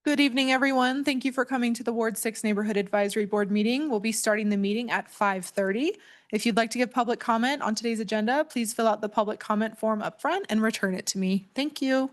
Good evening, everyone. Thank you for coming to the Ward 6 Neighborhood Advisory Board meeting. We'll be starting the meeting at 5:30. If you'd like to give public comment on today's agenda, please fill out the public comment form up front and return it to me. Thank you.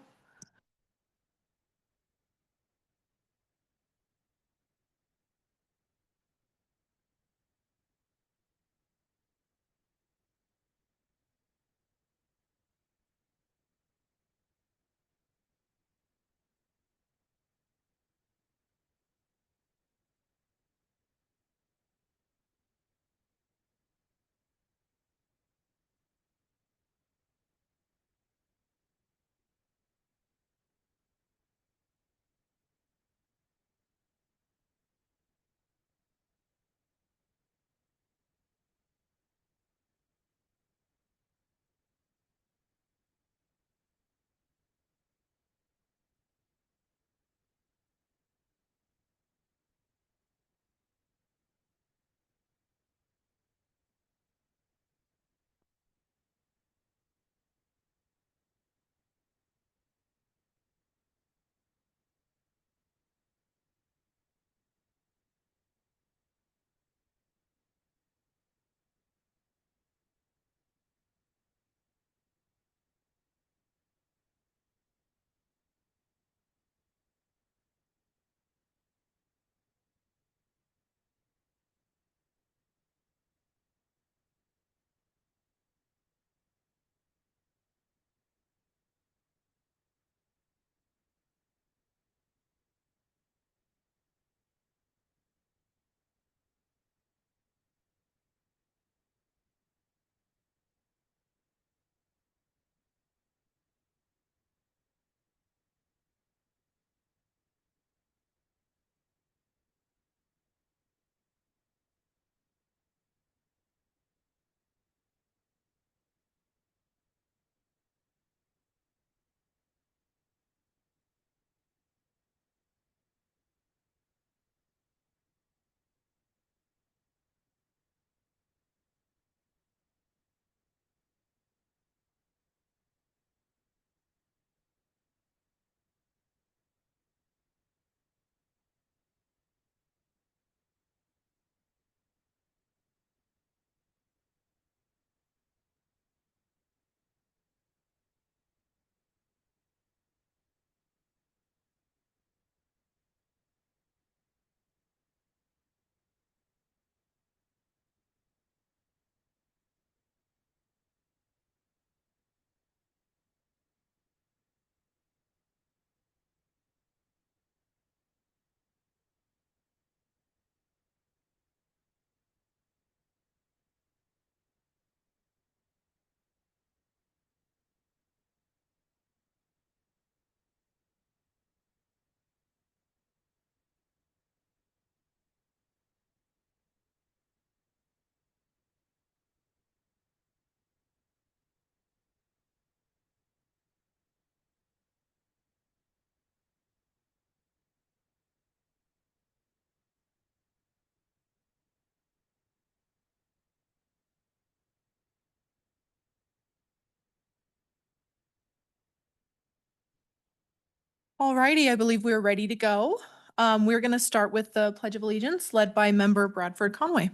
All righty, I believe we're ready to go. We're going to start with the Pledge of Allegiance led by Member Bradford Conway.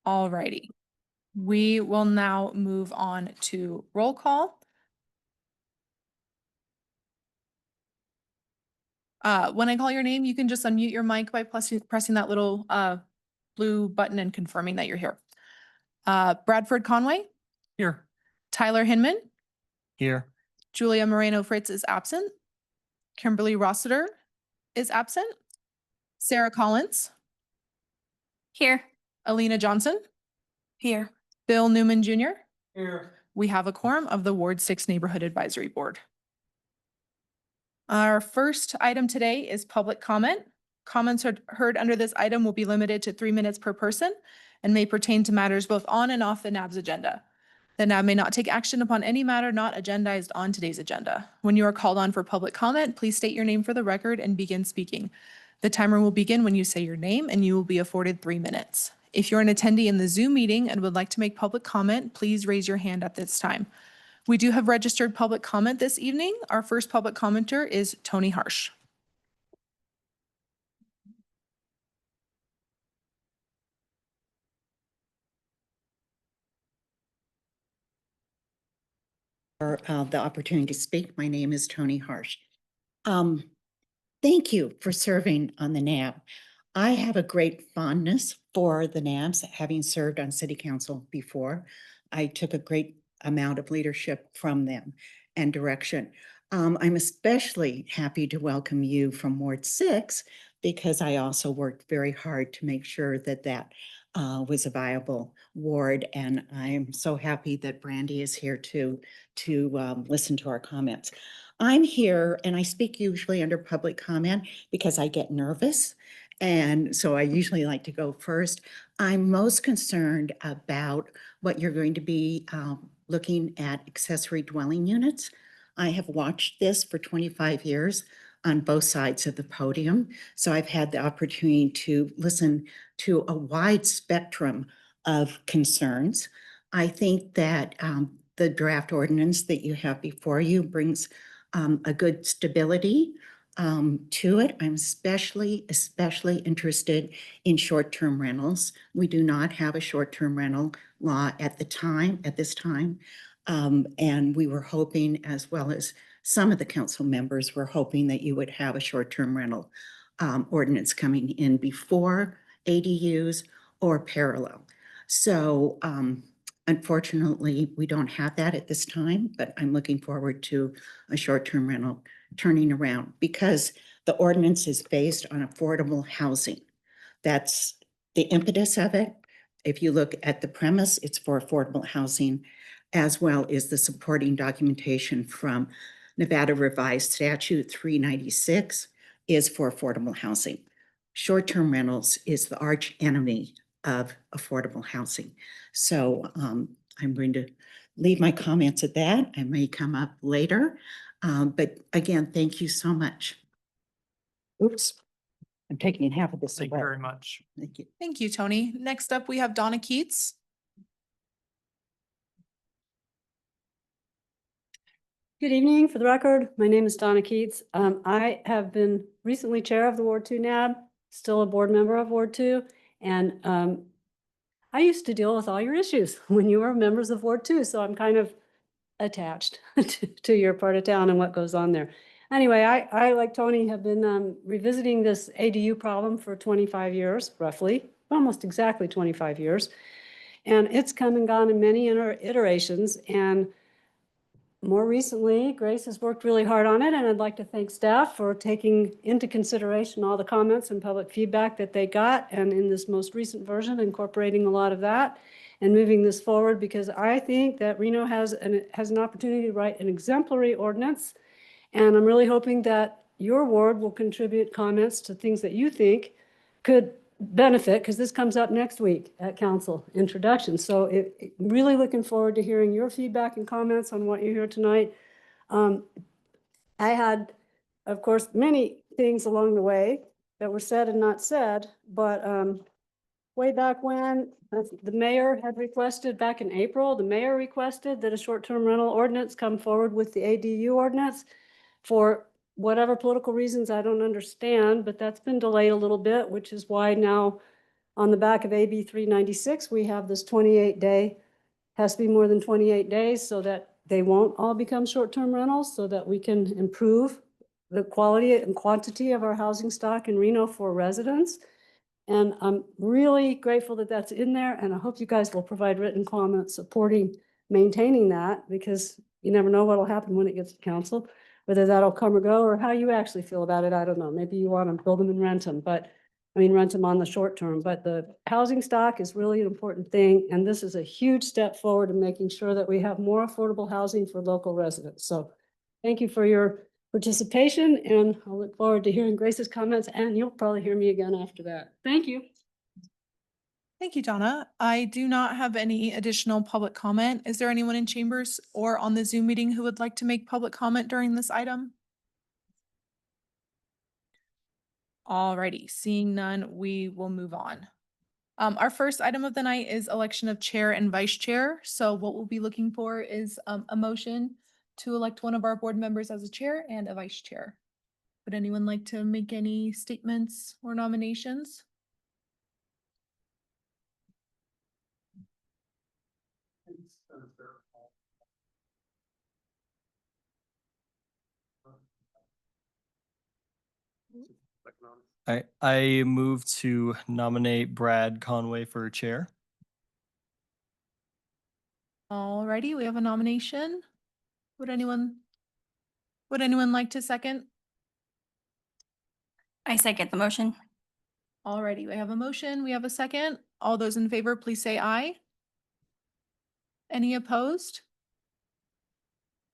All righty. We will now move on to roll call. When I call your name, you can just unmute your mic by pressing that little blue button and confirming that you're here. Bradford Conway, Here. Tyler Hinman, Here. Julia Moreno Fritz is absent. Kimberly Rossiter is absent. Sarah Collins, Here. Alina Johnson, Here. Bill Newman Jr. Here. We have a quorum of the Ward 6 Neighborhood Advisory Board. Our first item today is public comment. Comments heard under this item will be limited to 3 minutes per person, and may pertain to matters both on and off the NAB's agenda. The NAB may not take action upon any matter not agendized on today's agenda. When you are called on for public comment, please state your name for the record and begin speaking. The timer will begin when you say your name, and you will be afforded 3 minutes. If you're an attendee in the Zoom meeting and would like to make public comment, please raise your hand at this time. We do have registered public comment this evening. Our first public commenter is Tony Harsh. For the opportunity to speak. My name is Tony Harsh. Thank you for serving on the NAB. I have a great fondness for the NABs, having served on city council before. I took a great amount of leadership from them and direction. I'm especially happy to welcome you from Ward 6 because I also worked very hard to make sure that that was a viable ward. And I'm so happy that Brandy is here to listen to our comments. I'm here and I speak usually under public comment because I get nervous. And so I usually like to go first. I'm most concerned about what you're going to be looking at accessory dwelling units. I have watched this for 25 years on both sides of the podium. So I've had the opportunity to listen to a wide spectrum of concerns. I think that the draft ordinance that you have before you brings a good stability to it. I'm especially interested in short-term rentals. We do not have a short-term rental law at this time. And we were hoping, as well as some of the council members were hoping, that you would have a short-term rental ordinance coming in before ADUs or parallel. So unfortunately, we don't have that at this time, but I'm looking forward to a short-term rental turning around because the ordinance is based on affordable housing. That's the impetus of it. If you look at the premise, it's for affordable housing, as well as the supporting documentation from Nevada Revised Statute 396 is for affordable housing. Short-term rentals is the arch enemy of affordable housing. So I'm going to leave my comments at that. I may come up later. But again, thank you so much. Oops, I'm taking half of this away. Thank you very much. Thank you. Thank you, Tony. Next up, we have Donna Keats. Good evening. For the record, my name is Donna Keats. I have been recently chair of the Ward 2 NAB, still a board member of Ward 2. And I used to deal with all your issues when you were members of Ward 2. So I'm kind of attached to your part of town and what goes on there. Anyway, I like Tony, have been revisiting this ADU problem for 25 years, roughly, almost exactly 25 years. And it's come and gone in many iterations. And more recently, Grace has worked really hard on it, and I'd like to thank staff for taking into consideration all the comments and public feedback that they got, and in this most recent version, incorporating a lot of that and moving this forward, because I think that Reno has an opportunity to write an exemplary ordinance, and I'm really hoping that your ward will contribute comments to things that you think could benefit, because this comes up next week at council introduction. So really looking forward to hearing your feedback and comments on what you hear tonight. I had, of course, many things along the way that were said and not said, but way back when the mayor had requested, back in April, the mayor requested that a short-term rental ordinance come forward with the ADU ordinance. For whatever political reasons I don't understand, but that's been delayed a little bit, which is why now on the back of AB 396, we have this 28-day, has to be more than 28 days so that they won't all become short-term rentals, so that we can improve the quality and quantity of our housing stock in Reno for residents. And I'm really grateful that that's in there, and I hope you guys will provide written comments supporting maintaining that, because you never know what'll happen when it gets to council. Whether that'll come or go, or how you actually feel about it, I don't know. Maybe you want to build them and rent them, but I mean, rent them on the short term. But the housing stock is really an important thing. And this is a huge step forward in making sure that we have more affordable housing for local residents. So thank you for your participation, and I'll look forward to hearing Grace's comments, and you'll probably hear me again after that. Thank you. Thank you, Donna. I do not have any additional public comment. Is there anyone in chambers or on the Zoom meeting who would like to make public comment during this item? Alrighty, seeing none, we will move on. Our first item of the night is election of chair and vice chair. So what we'll be looking for is a motion to elect one of our board members as a chair and a vice chair. Would anyone like to make any statements or nominations? I move to nominate Brad Conway for chair. Alrighty, we have a nomination. Would anyone like to second? I second the motion. Alrighty, we have a motion. We have a second. All those in favor, please say aye. Any opposed?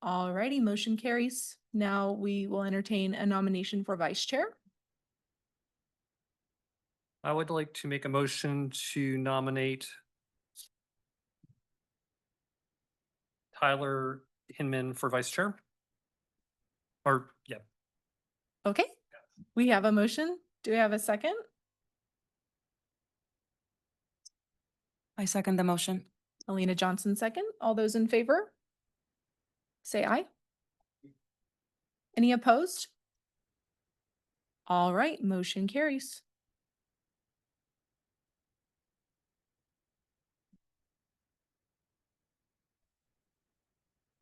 Alrighty, motion carries. Now we will entertain a nomination for vice chair. I would like to make a motion to nominate Tyler Hinman for vice chair. Or, yeah, Okay, we have a motion. Do we have a second? I second the motion. Alina Johnson, second. All those in favor? Say aye. Any opposed? All right, motion carries.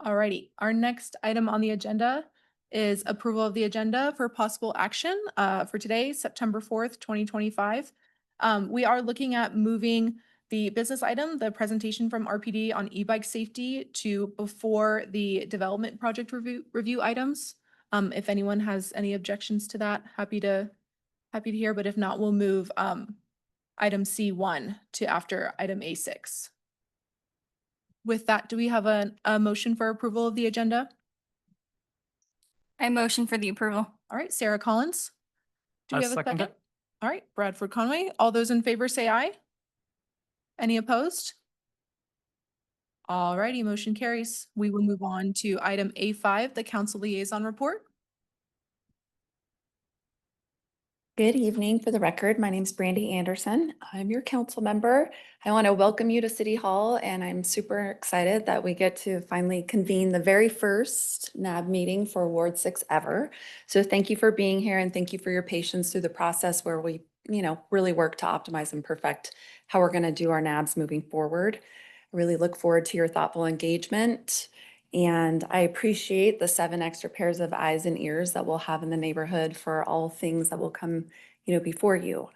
Alrighty, our next item on the agenda is approval of the agenda for possible action for today, September 4th, 2025. We are looking at moving the business item, the presentation from RPD on e-bike safety, to before the development project review items. If anyone has any objections to that, happy to hear, but if not, we'll move item C1 to after item A6. With that, do we have a motion for approval of the agenda? I motion for the approval. All right, Sarah Collins. Do I we have a second second? it. All right, Bradford Conway. All those in favor say aye. Any opposed? All righty, motion carries. We will move on to item A5, the council liaison report. Good evening. For the record, my name is Brandy Anderson. I'm your council member. I want to welcome you to City Hall, and I'm super excited that we get to finally convene the very first NAB meeting for Ward 6 ever. So thank you for being here, and thank you for your patience through the process where we, really work to optimize and perfect how we're going to do our NABs moving forward. I really look forward to your thoughtful engagement. And I appreciate the 7 extra pairs of eyes and ears that we'll have in the neighborhood for all things that will come, before you.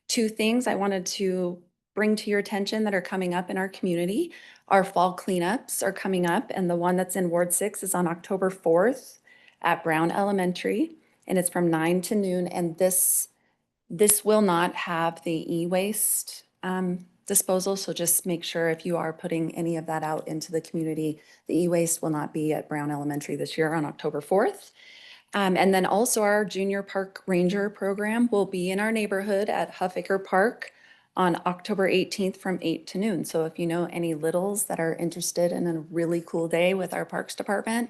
2 things I wanted to bring to your attention that are coming up in our community. Our fall cleanups are coming up, and the one that's in Ward 6 is on October 4th at Brown Elementary, and it's from 9 to noon. And this will not have the e-waste disposal, so just make sure if you are putting any of that out into the community, the e-waste will not be at Brown Elementary this year on October 4th. And then also our junior park ranger program will be in our neighborhood at Huffaker Park on October 18th from 8 to noon. So if you know any littles that are interested in a really cool day with our parks department,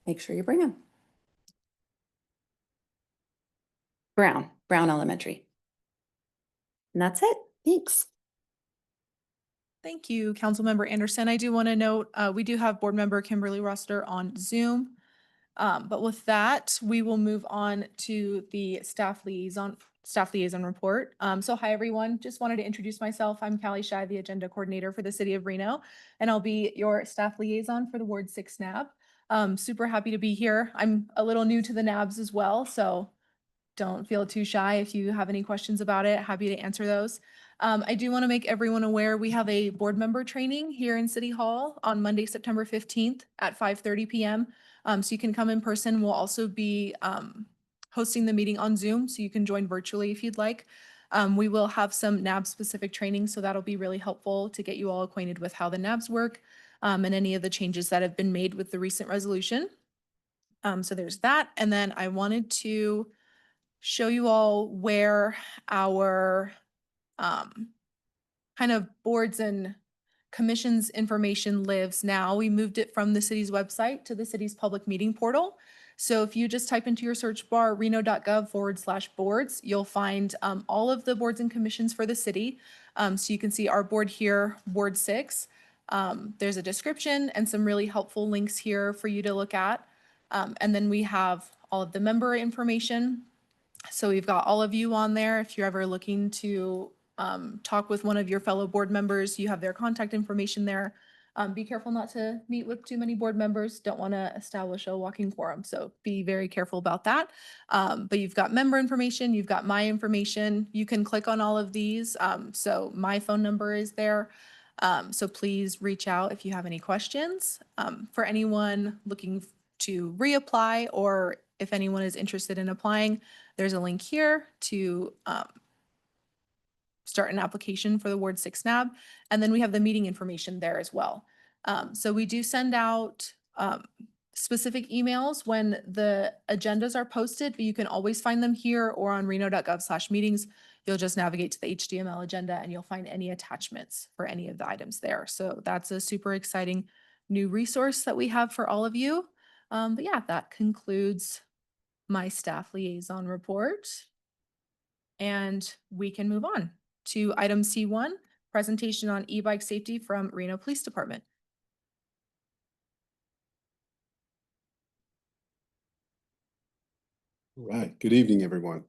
make sure you bring them. Brown Elementary. And that's it. Thanks. Thank you, Councilmember Anderson. I do want to note, we do have board member Kimberly Roster on Zoom. But with that, we will move on to the staff liaison report. So hi, everyone. Just wanted to introduce myself. I'm Callie Shai, the agenda coordinator for the city of Reno, and I'll be your staff liaison for the Ward 6 NAB. Super happy to be here. I'm a little new to the NABs as well, so don't feel too shy. If you have any questions about it, happy to answer those. I do want to make everyone aware we have a board member training here in City Hall on Monday, September 15th at 5:30 p.m. So you can come in person. We'll also be hosting the meeting on Zoom, so you can join virtually if you'd like. We will have some NAB specific training, so that'll be really helpful to get you all acquainted with how the NABs work and any of the changes that have been made with the recent resolution. So there's that. And then I wanted to show you all where our kind of boards and commissions information lives now. We moved it from the city's website to the city's public meeting portal. So if you just type into your search bar reno.gov/boards, you'll find all of the boards and commissions for the city. So you can see our board here, Ward 6. There's a description and some really helpful links here for you to look at. And then we have all of the member information. So we've got all of you on there. If you're ever looking to talk with one of your fellow board members, you have their contact information there. Be careful not to meet with too many board members. Don't want to establish a walking quorum. So be very careful about that. But you've got member information, you've got my information. You can click on all of these. So my phone number is there. So please reach out if you have any questions. For anyone looking to reapply, or if anyone is interested in applying, there's a link here to start an application for the Ward 6 NAB. And then we have the meeting information there as well. So we do send out specific emails when the agendas are posted, but you can always find them here or on reno.gov/meetings. You'll just navigate to the HTML agenda and you'll find any attachments for any of the items there. So that's a super exciting new resource that we have for all of you. But yeah, that concludes my staff liaison report. And we can move on to item C1, presentation on e-bike safety from Reno Police Department. All right. Good evening, everyone.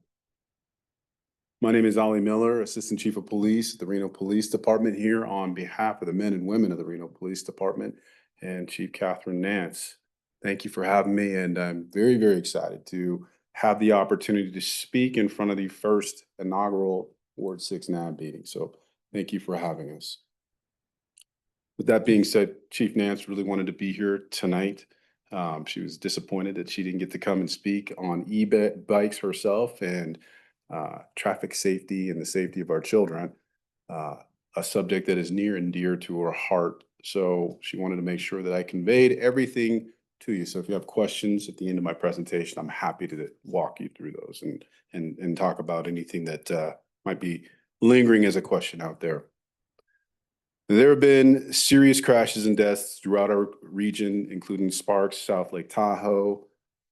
My name is Ollie Miller, Assistant Chief of Police at the Reno Police Department, here on behalf of the men and women of the Reno Police Department and Chief Catherine Nance. Thank you for having me, and I'm very, very excited to have the opportunity to speak in front of the first inaugural Ward 6 NAB meeting. So thank you for having us. With that being said, Chief Nance really wanted to be here tonight. She was disappointed that she didn't get to come and speak on e-bikes herself and traffic safety and the safety of our children, a subject that is near and dear to her heart. So she wanted to make sure that I conveyed everything to you. So if you have questions at the end of my presentation, I'm happy to walk you through those and talk about anything that might be lingering as a question out there. There have been serious crashes and deaths throughout our region, including Sparks, South Lake Tahoe,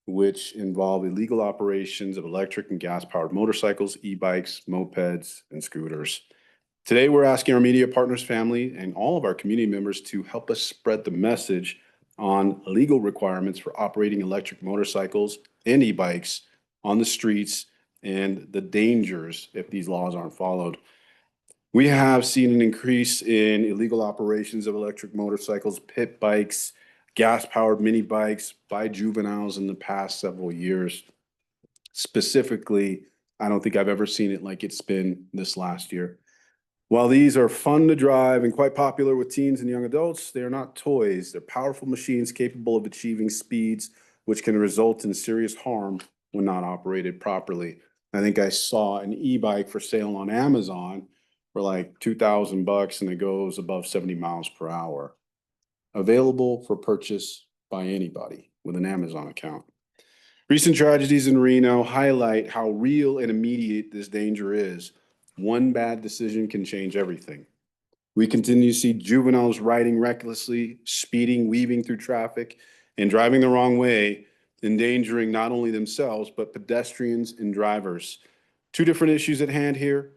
which involve illegal operations of electric and gas-powered motorcycles, e-bikes, mopeds, and scooters. Today, we're asking our media partners, family, and all of our community members to help us spread the message on legal requirements for operating electric motorcycles and e-bikes on the streets and the dangers if these laws aren't followed. We have seen an increase in illegal operations of electric motorcycles, pit bikes, gas-powered mini bikes by juveniles in the past several years. Specifically, I don't think I've ever seen it like it's been this last year. While these are fun to drive and quite popular with teens and young adults, they are not toys. They're powerful machines capable of achieving speeds which can result in serious harm when not operated properly. I think I saw an e-bike for sale on Amazon for like $2,000, and it goes above 70 miles per hour. Available for purchase by anybody with an Amazon account. Recent tragedies in Reno highlight how real and immediate this danger is. One bad decision can change everything. We continue to see juveniles riding recklessly, speeding, weaving through traffic, and driving the wrong way, endangering not only themselves, but pedestrians and drivers. Two different issues at hand here.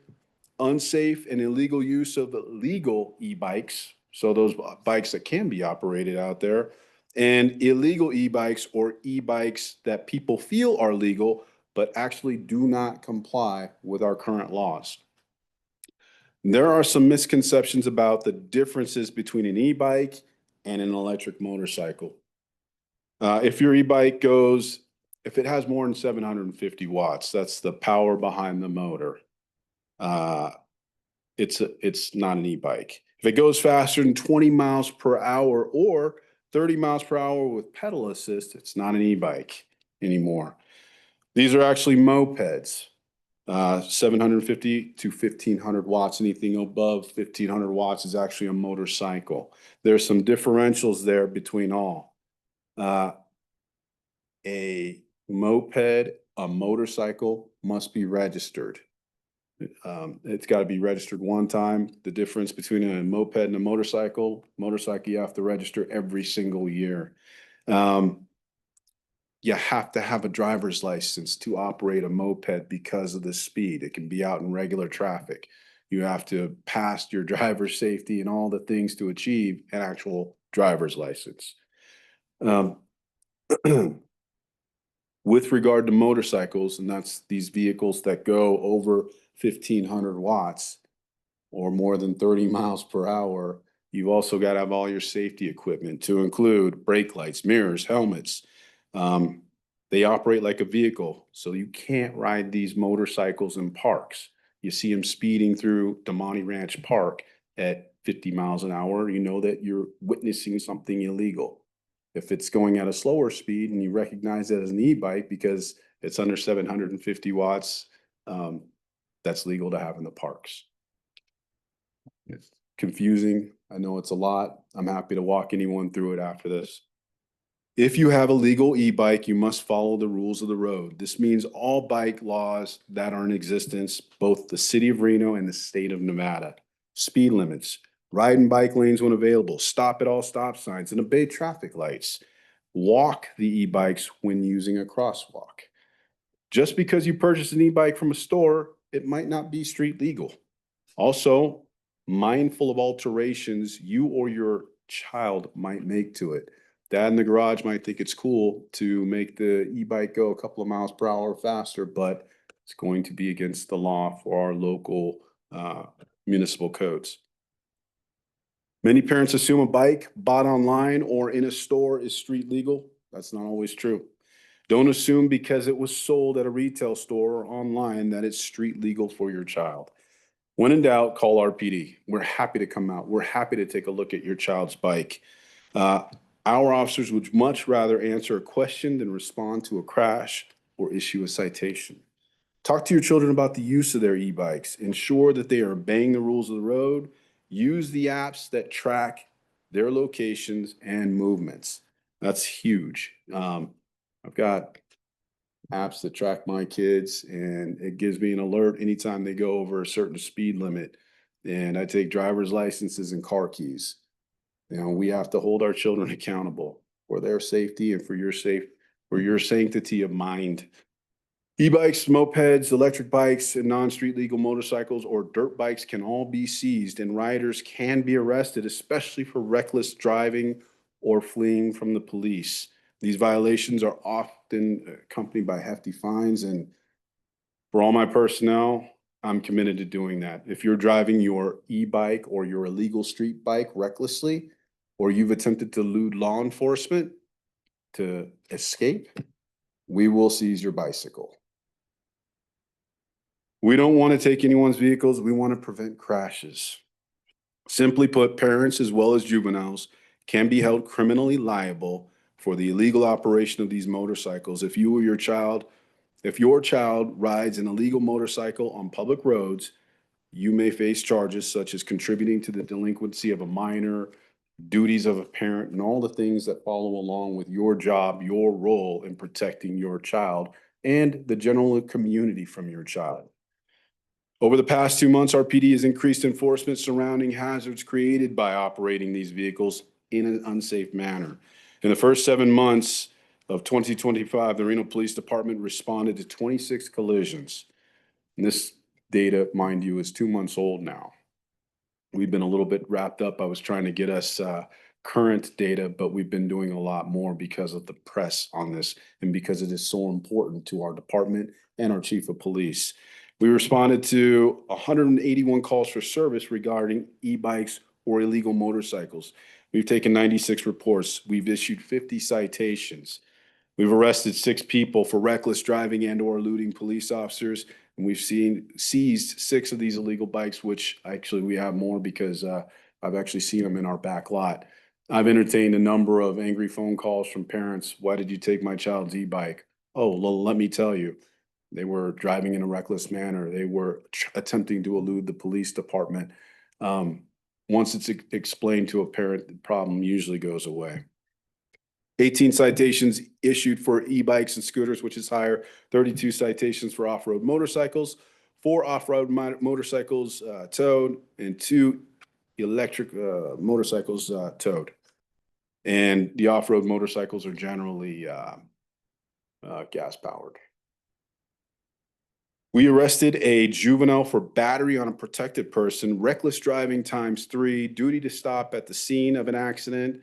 Unsafe and illegal use of legal e-bikes, so those bikes that can be operated out there, and illegal e-bikes or e-bikes that people feel are legal, but actually do not comply with our current laws. There are some misconceptions about the differences between an e-bike and an electric motorcycle. If your e-bike if it has more than 750 watts, that's the power behind the motor. It's not an e-bike. If it goes faster than 20 miles per hour or 30 miles per hour with pedal assist, it's not an e-bike anymore. These are actually mopeds, 750 to 1500 watts. Anything above 1500 watts is actually a motorcycle. There's some differentials there between all. A moped, a motorcycle must be registered. It's got to be registered one time. The difference between a moped and a motorcycle you have to register every single year. You have to have a driver's license to operate a moped because of the speed. It can be out in regular traffic. You have to pass your driver's safety and all the things to achieve an actual driver's license. With regard to motorcycles, and that's these vehicles that go over 1,500 watts or more than 30 miles per hour, you've also got to have all your safety equipment to include brake lights, mirrors, helmets. They operate like a vehicle, so you can't ride these motorcycles in parks. You see them speeding through Damani Ranch Park at 50 miles an hour, you know that you're witnessing something illegal. If it's going at a slower speed and you recognize it as an e-bike because it's under 750 watts, that's legal to have in the parks. It's confusing. I know it's a lot. I'm happy to walk anyone through it after this. If you have a legal e-bike, you must follow the rules of the road. This means all bike laws that are in existence, both the city of Reno and the state of Nevada. Speed limits, ride and bike lanes when available, stop at all stop signs, and obey traffic lights. Walk the e-bikes when using a crosswalk. Just because you purchase an e-bike from a store, it might not be street legal. Also, mindful of alterations you or your child might make to it. Dad in the garage might think it's cool to make the e-bike go a couple of miles per hour faster, but it's going to be against the law for our local municipal codes. Many parents assume a bike bought online or in a store is street legal. That's not always true. Don't assume because it was sold at a retail store or online that it's street legal for your child. When in doubt, call RPD. We're happy to come out. We're happy to take a look at your child's bike. Our officers would much rather answer a question than respond to a crash or issue a citation. Talk to your children about the use of their e-bikes. Ensure that they are obeying the rules of the road. Use the apps that track their locations and movements. That's huge. I've got apps that track my kids, and it gives me an alert anytime they go over a certain speed limit. And I take driver's licenses and car keys. You know, we have to hold our children accountable for their safety and for your sanctity of mind. E-bikes, mopeds, electric bikes, and non-street legal motorcycles or dirt bikes can all be seized, and riders can be arrested, especially for reckless driving or fleeing from the police. These violations are often accompanied by hefty fines, and for all my personnel, I'm committed to doing that. If you're driving your e-bike or your illegal street bike recklessly, or you've attempted to elude law enforcement to escape, we will seize your bicycle. We don't want to take anyone's vehicles. We want to prevent crashes. Simply put, parents as well as juveniles can be held criminally liable for the illegal operation of these motorcycles if your child rides an illegal motorcycle on public roads. You may face charges such as contributing to the delinquency of a minor, duties of a parent, and all the things that follow along with your job, your role in protecting your child and the general community from your child. Over the past 2 months, our PD has increased enforcement surrounding hazards created by operating these vehicles in an unsafe manner. In the first 7 months of 2025, the Reno Police Department responded to 26 collisions. And this data, mind you, is 2 months old now. We've been a little bit wrapped up. I was trying to get us current data, but we've been doing a lot more because of the press on this and because it is so important to our department and our chief of police. We responded to 181 calls for service regarding e-bikes or illegal motorcycles. We've taken 96 reports. We've issued 50 citations. We've arrested 6 people for reckless driving and or eluding police officers. And we've seized 6 of these illegal bikes, which actually we have more because I've actually seen them in our back lot. I've entertained a number of angry phone calls from parents. Why did you take my child's e-bike? Oh, well, let me tell you. They were driving in a reckless manner. They were attempting to elude the police department. Once it's explained to a parent, the problem usually goes away. 18 citations issued for e-bikes and scooters, which is higher. 32 citations for off-road motorcycles. 4 off-road motorcycles towed and 2 electric motorcycles towed. And the off-road motorcycles are generally gas powered. We arrested a juvenile for battery on a protected person, reckless driving ×3, duty to stop at the scene of an accident,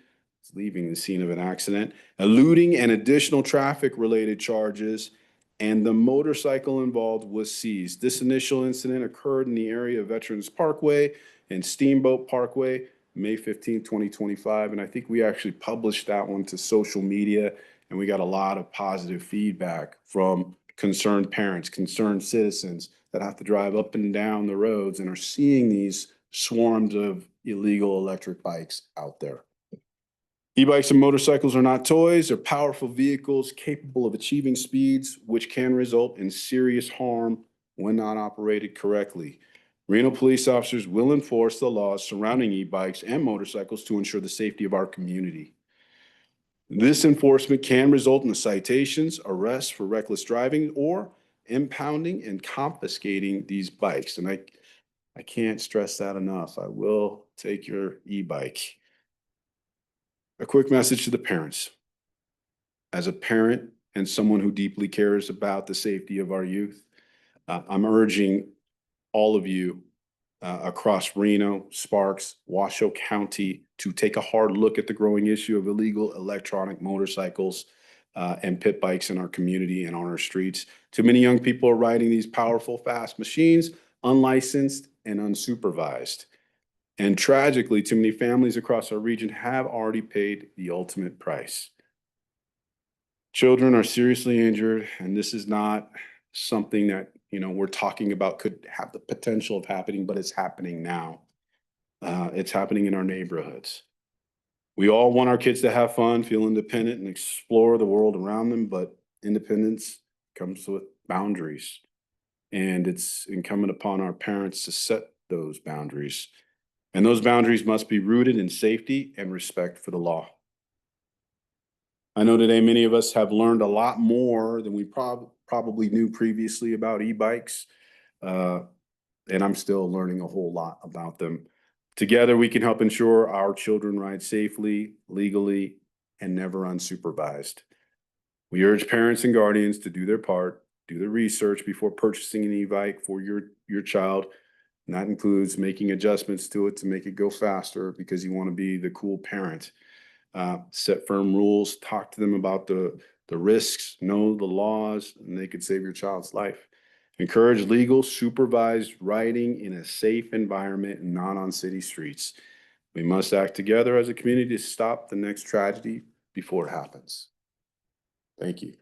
leaving the scene of an accident, eluding and additional traffic-related charges, and the motorcycle involved was seized. This initial incident occurred in the area of Veterans Parkway and Steamboat Parkway, May 15, 2025, and I think we actually published that one to social media, and we got a lot of positive feedback from concerned parents, concerned citizens that have to drive up and down the roads and are seeing these swarms of illegal electric bikes out there. E-bikes and motorcycles are not toys. They're powerful vehicles capable of achieving speeds which can result in serious harm when not operated correctly. Reno police officers will enforce the laws surrounding e-bikes and motorcycles to ensure the safety of our community. This enforcement can result in citations, arrests for reckless driving, or impounding and confiscating these bikes. And I can't stress that enough. I will take your e-bike. A quick message to the parents. As a parent and someone who deeply cares about the safety of our youth, I'm urging all of you across Reno, Sparks, Washoe County to take a hard look at the growing issue of illegal electronic motorcycles and pit bikes in our community and on our streets. Too many young people are riding these powerful, fast machines, unlicensed and unsupervised. And tragically, too many families across our region have already paid the ultimate price. Children are seriously injured, and this is not something that we're talking about could have the potential of happening, but it's happening now. It's happening in our neighborhoods. We all want our kids to have fun, feel independent, and explore the world around them, but independence comes with boundaries. And it's incumbent upon our parents to set those boundaries. And those boundaries must be rooted in safety and respect for the law. I know today many of us have learned a lot more than we probably knew previously about e-bikes, and I'm still learning a whole lot about them. Together, we can help ensure our children ride safely, legally, and never unsupervised. We urge parents and guardians to do their part, do the research before purchasing an e-bike for your child. And that includes making adjustments to it to make it go faster because you want to be the cool parent. Set firm rules, talk to them about the risks, know the laws, and they could save your child's life. Encourage legal, supervised riding in a safe environment and not on city streets. We must act together as a community to stop the next tragedy before it happens. Thank you.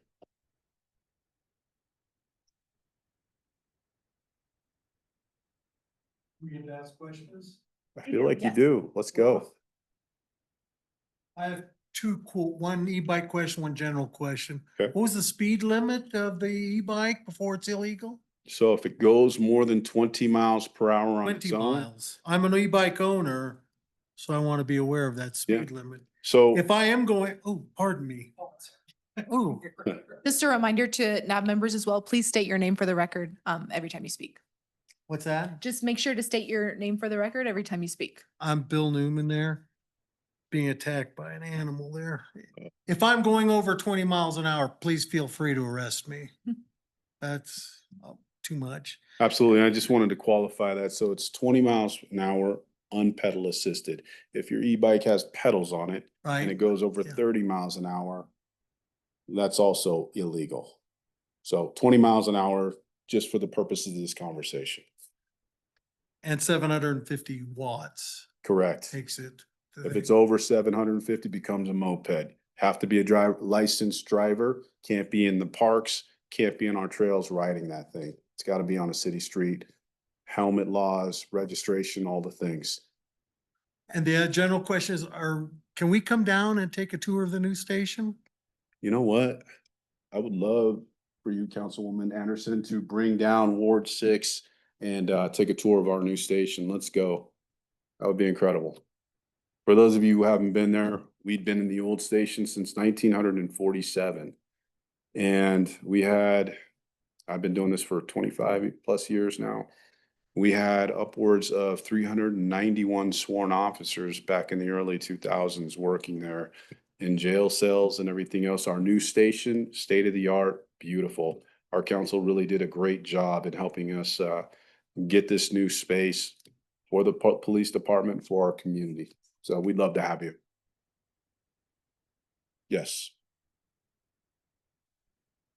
We can ask questions. I feel like you Yes. do. Let's go. I have one e-bike question, one general question. Okay. What was the speed limit of the e-bike before it's illegal? So if it goes more than 20 miles per hour on 20 its own, miles. I'm an e-bike owner, so I want to be aware of that speed limit. so If I am going, pardon me. Oh, Just a reminder to NAB members as well, please state your name for the record every time you speak. what's that? Just make sure to state your name for the record every time you speak. I'm Bill Newman there, being attacked by an animal there. If I'm going over 20 miles an hour, please feel free to arrest me. That's too much. absolutely. I just wanted to qualify that. So it's 20 miles an hour unpedal assisted. If your e-bike has pedals on it and it Right. goes over Yeah. 30 miles an hour, that's also illegal. So 20 miles an hour, just for the purposes of this conversation. And 750 watts Correct. takes it. to If the- it's over 750, becomes a moped. Have to be a licensed driver, can't be in the parks, can't be in our trails riding that thing. It's got to be on a city street. Helmet laws, registration, all the things. And the general question is, can we come down and take a tour of the new station? You know what? I would love for you, Councilwoman Anderson, to bring down Ward 6 and take a tour of our new station. Let's go. That would be incredible. For those of you who haven't been there, we'd been in the old station since 1947. And we had I've been doing this for 25 plus years now. We had upwards of 391 sworn officers back in the early 2000s working there in jail cells and everything else. Our new station, state of the art, beautiful. Our council really did a great job in helping us get this new space for the police department, for our community. So we'd love to have you. Yes.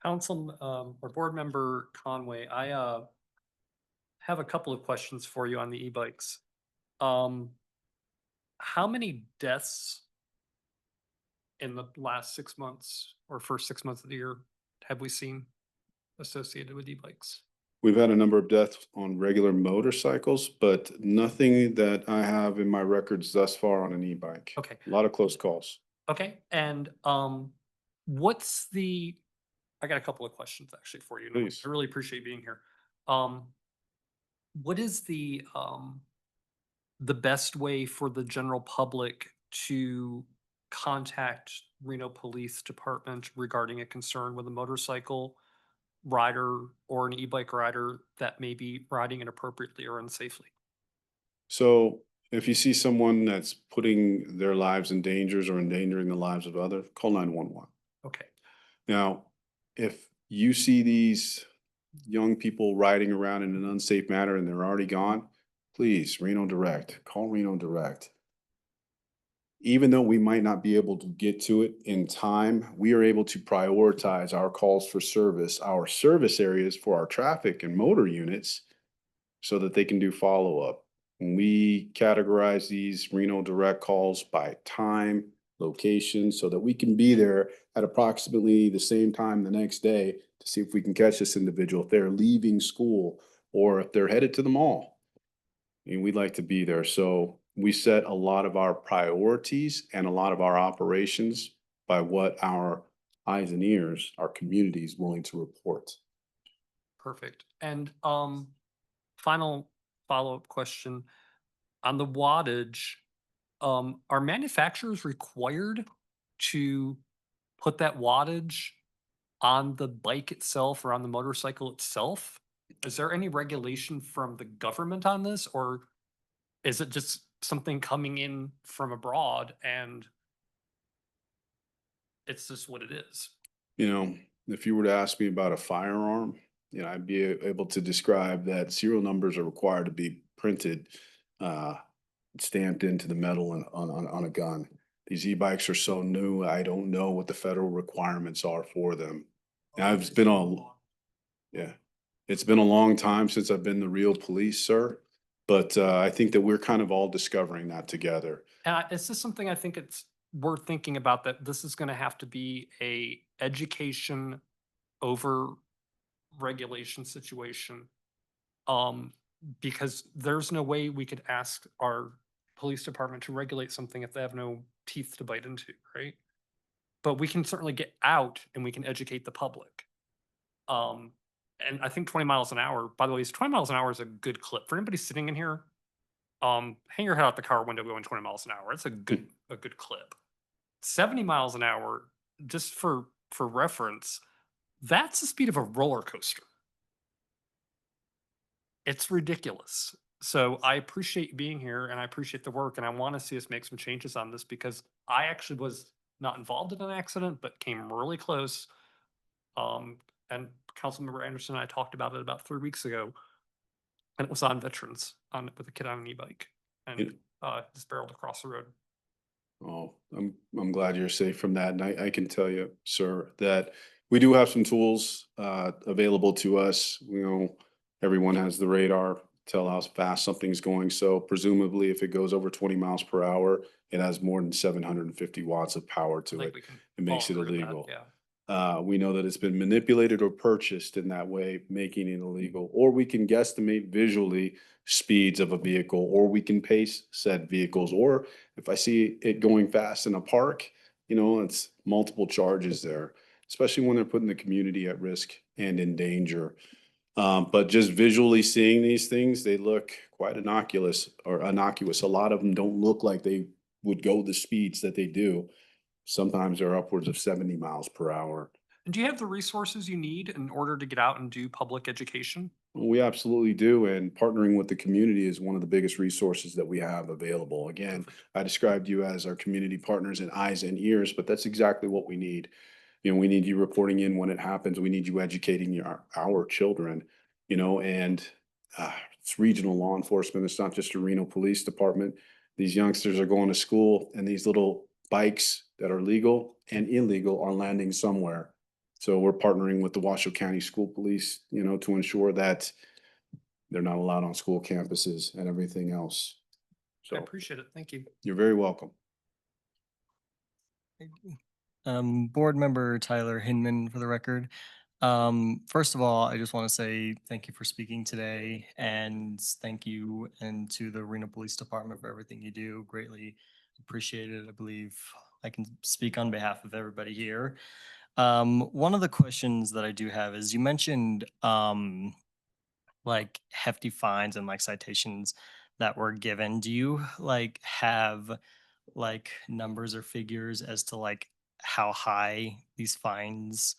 Council, or Board Member Conway, I have a couple of questions for you on the e-bikes. How many deaths in the last 6 months or first 6 months of the year have we seen associated with e-bikes? We've had a number of deaths on regular motorcycles, but nothing that I have in my records thus far on an e-bike. Okay. A lot of close calls. Okay, and I got a couple of questions actually for you. Please. I really appreciate you being here. What is the best way for the general public to contact Reno Police Department regarding a concern with a motorcycle rider or an e-bike rider that may be riding inappropriately or unsafely? So if you see someone that's putting their lives in dangers or endangering the lives of others, call 911. Okay, Now, if you see these young people riding around in an unsafe manner and they're already gone, please, Reno Direct, call Reno Direct. Even though we might not be able to get to it in time, we are able to prioritize our calls for service, our service areas for our traffic and motor units so that they can do follow-up. When we categorize these Reno Direct calls by time, location, so that we can be there at approximately the same time the next day to see if we can catch this individual if they're leaving school or if they're headed to the mall. And we'd like to be there. So we set a lot of our priorities and a lot of our operations by what our eyes and ears, our community is willing to report. perfect. And final follow-up question on the wattage. Are manufacturers required to put that wattage on the bike itself or on the motorcycle itself? Is there any regulation from the government on this, or is it just something coming in from abroad and it's just what it is? You know, if you were to ask me about a firearm, I'd be able to describe that serial numbers are required to be printed, stamped into the metal and on a gun. These e-bikes are so new, I don't know what the federal requirements are for them. And it's been a long time since I've been the real police, sir. But I think that we're kind of all discovering that together. It's just something I think it's worth thinking about, that this is going to have to be a education over regulation situation. Because there's no way we could ask our police department to regulate something if they have no teeth to bite into, right? But we can certainly get out and we can educate the public. And I think 20 miles an hour, by the way, 20 miles an hour is a good clip for anybody sitting in here. Hang your head out the car window going 20 miles an hour. It's a good clip. 70 miles an hour, just for reference, that's the speed of a roller coaster. It's ridiculous. So I appreciate you being here and I appreciate the work, and I want to see us make some changes on this because I actually was not involved in an accident, but came really close. And Councilmember Anderson and I talked about it about 3 weeks ago, and it was on Veterans with a kid on an e-bike and just barreled across the road. Oh, I'm glad you're safe from that. And I can tell you, sir, that we do have some tools available to us. Everyone has the radar, tell how fast something's going. So presumably if it goes over 20 miles per hour, it has more than 750 watts of power I to think it. we can It makes it all agree with that, illegal. yeah. We know that it's been manipulated or purchased in that way, making it illegal. Or we can guesstimate visually speeds of a vehicle, or we can pace said vehicles. Or if I see it going fast in a park, it's multiple charges there, especially when they're putting the community at risk and in danger. But just visually seeing these things, they look quite innocuous. A lot of them don't look like they would go the speeds that they do. Sometimes they're upwards of 70 miles per hour. And do you have the resources you need in order to get out and do public education? We absolutely do, and partnering with the community is one of the biggest resources that we have available. Again, I described you as our community partners and eyes and ears, but that's exactly what we need. We need you reporting in when it happens. We need you educating our children, and it's regional law enforcement. It's not just a Reno Police Department. These youngsters are going to school, and these little bikes that are legal and illegal are landing somewhere. So we're partnering with the Washoe County School Police, to ensure that they're not allowed on school campuses and everything else. I So appreciate it. Thank you. you're very welcome. Board member Tyler Hinman for the record. First of all, I just want to say thank you for speaking today, and thank you and to the Reno Police Department for everything you do. Greatly appreciate it. I believe I can speak on behalf of everybody here. One of the questions that I do have is you mentioned like hefty fines and like citations that were given. Do you like have like numbers or figures as to like how high these fines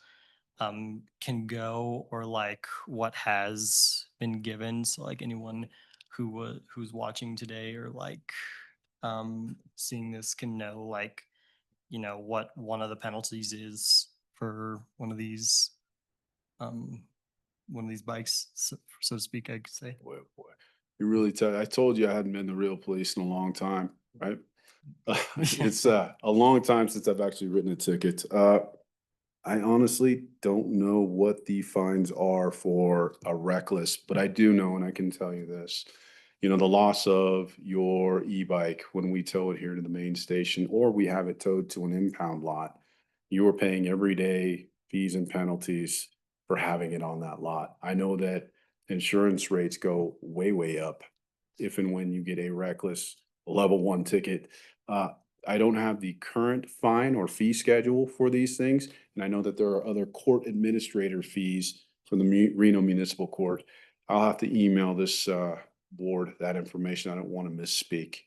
can go, or like what has been given, so like anyone who's watching today or like seeing this can know like what one of the penalties is for um one of these bikes, so to speak, I could say. Boy, oh boy. I told you I hadn't been to real police in a long time, right? It's a long time since I've actually written a ticket. I honestly don't know what the fines are for a reckless, but I do know, and I can tell you this. The loss of your e-bike when we tow it here to the main station, or we have it towed to an impound lot, you are paying everyday fees and penalties for having it on that lot. I know that insurance rates go way, way up if and when you get a reckless level 1 ticket. I don't have the current fine or fee schedule for these things, and I know that there are other court administrator fees from the Reno Municipal Court. I'll have to email this board that information. I don't want to misspeak.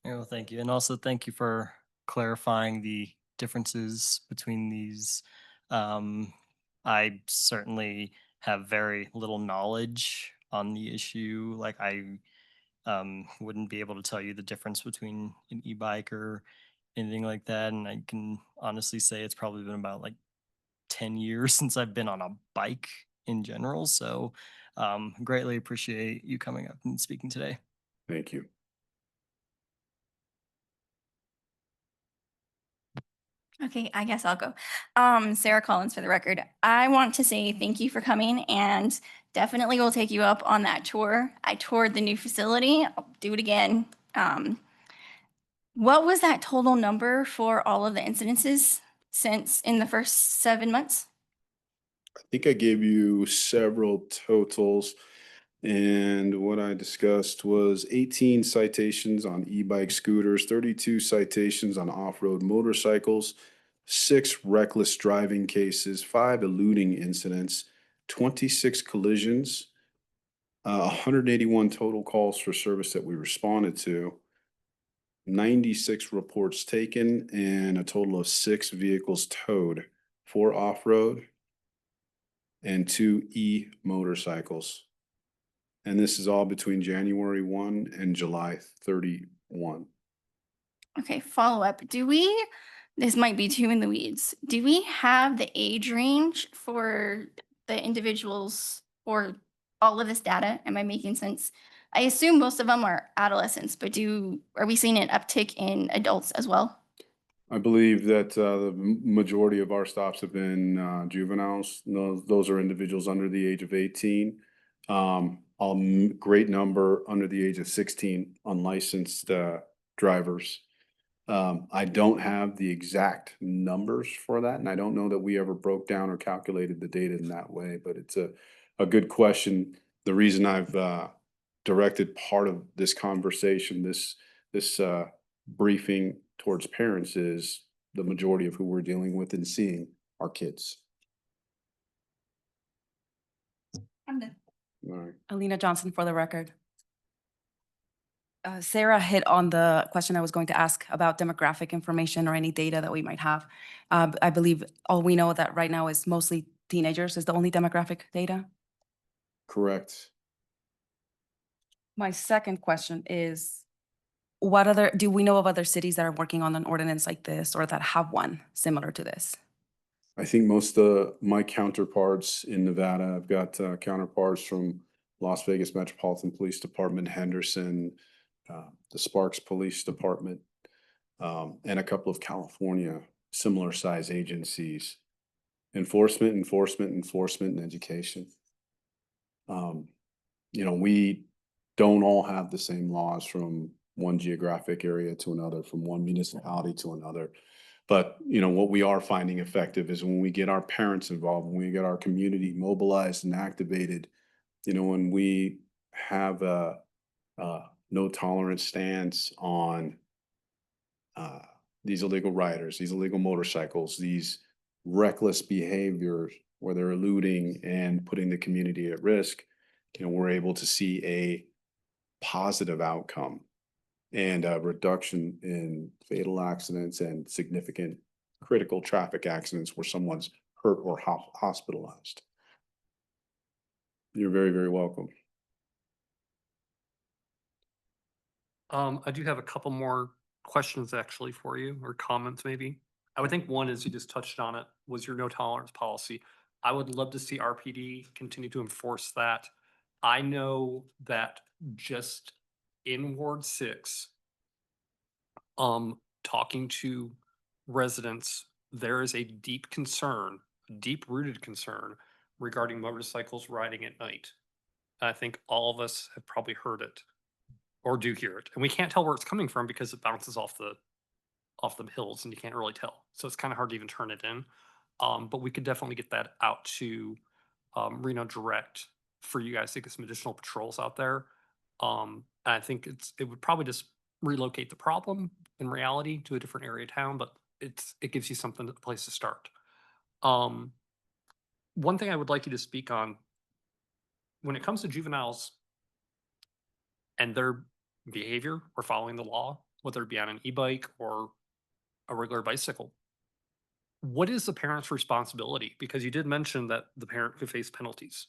Well, thank you. And also thank you for clarifying the differences between these. I certainly have very little knowledge on the issue. Like I wouldn't be able to tell you the difference between an e-bike or anything like that. And I can honestly say it's probably been about like 10 years since I've been on a bike in general. So greatly appreciate you coming up and speaking today. Thank you. Okay, I guess I'll go. Sarah Collins for the record. I want to say thank you for coming and definitely will take you up on that tour. I toured the new facility. I'll do it again. What was that total number for all of the incidences since in the first 7 months? I think I gave you several totals. And what I discussed was 18 citations on e-bike scooters, 32 citations on off-road motorcycles, 6 reckless driving cases, 5 eluding incidents, 26 collisions, 181 total calls for service that we responded to, 96 reports taken, and a total of 6 vehicles towed, 4 off-road and 2 e-motorcycles. And this is all between January 1 and July 31. Okay, follow up. This might be too in the weeds. Do we have the age range for the individuals or all of this data? Am I making sense? I assume most of them are adolescents, but are we seeing an uptick in adults as well? I believe that the majority of our stops have been juveniles. Those are individuals under the age of 18. A great number under the age of 16 unlicensed drivers. I don't have the exact numbers for that, and I don't know that we ever broke down or calculated the data in that way, but it's a good question. The reason I've directed part of this conversation, this briefing towards parents, is the majority of who we're dealing with and seeing are kids. I'm done. All right. Alina Johnson for the record. Sarah hit on the question I was going to ask about demographic information or any data that we might have. I believe all we know that right now is mostly teenagers is the only demographic data. Correct. My second question is, do we know of other cities that are working on an ordinance like this or that have one similar to this? I think most of my counterparts in Nevada, I've got counterparts from Las Vegas Metropolitan Police Department, Henderson, the Sparks Police Department, and a couple of California similar size agencies. Enforcement, and education. We don't all have the same laws from one geographic area to another, from one municipality to another. But, what we are finding effective is when we get our parents involved, when we get our community mobilized and activated, when we have a no tolerance stance on these illegal riders, these illegal motorcycles, these reckless behaviors where they're eluding and putting the community at risk, we're able to see a positive outcome and a reduction in fatal accidents and significant critical traffic accidents where someone's hurt or hospitalized. You're very, very welcome. I do have a couple more questions actually for you, or comments maybe. I would think one is, you just touched on it, was your no tolerance policy. I would love to see RPD continue to enforce that. I know that just in Ward 6, talking to residents, there is a deep concern, deep-rooted concern regarding motorcycles riding at night. I think all of us have probably heard it or do hear it, and we can't tell where it's coming from because it bounces off the hills and you can't really tell. So it's kind of hard to even turn it in. But we could definitely get that out to Reno Direct for you guys to get some additional patrols out there. I think it would probably just relocate the problem in reality to a different area of town, but it gives you something, a place to start. One thing I would like you to speak on, when it comes to juveniles and their behavior or following the law, whether it be on an e-bike or a regular bicycle, what is the parent's responsibility? Because you did mention that the parent could face penalties.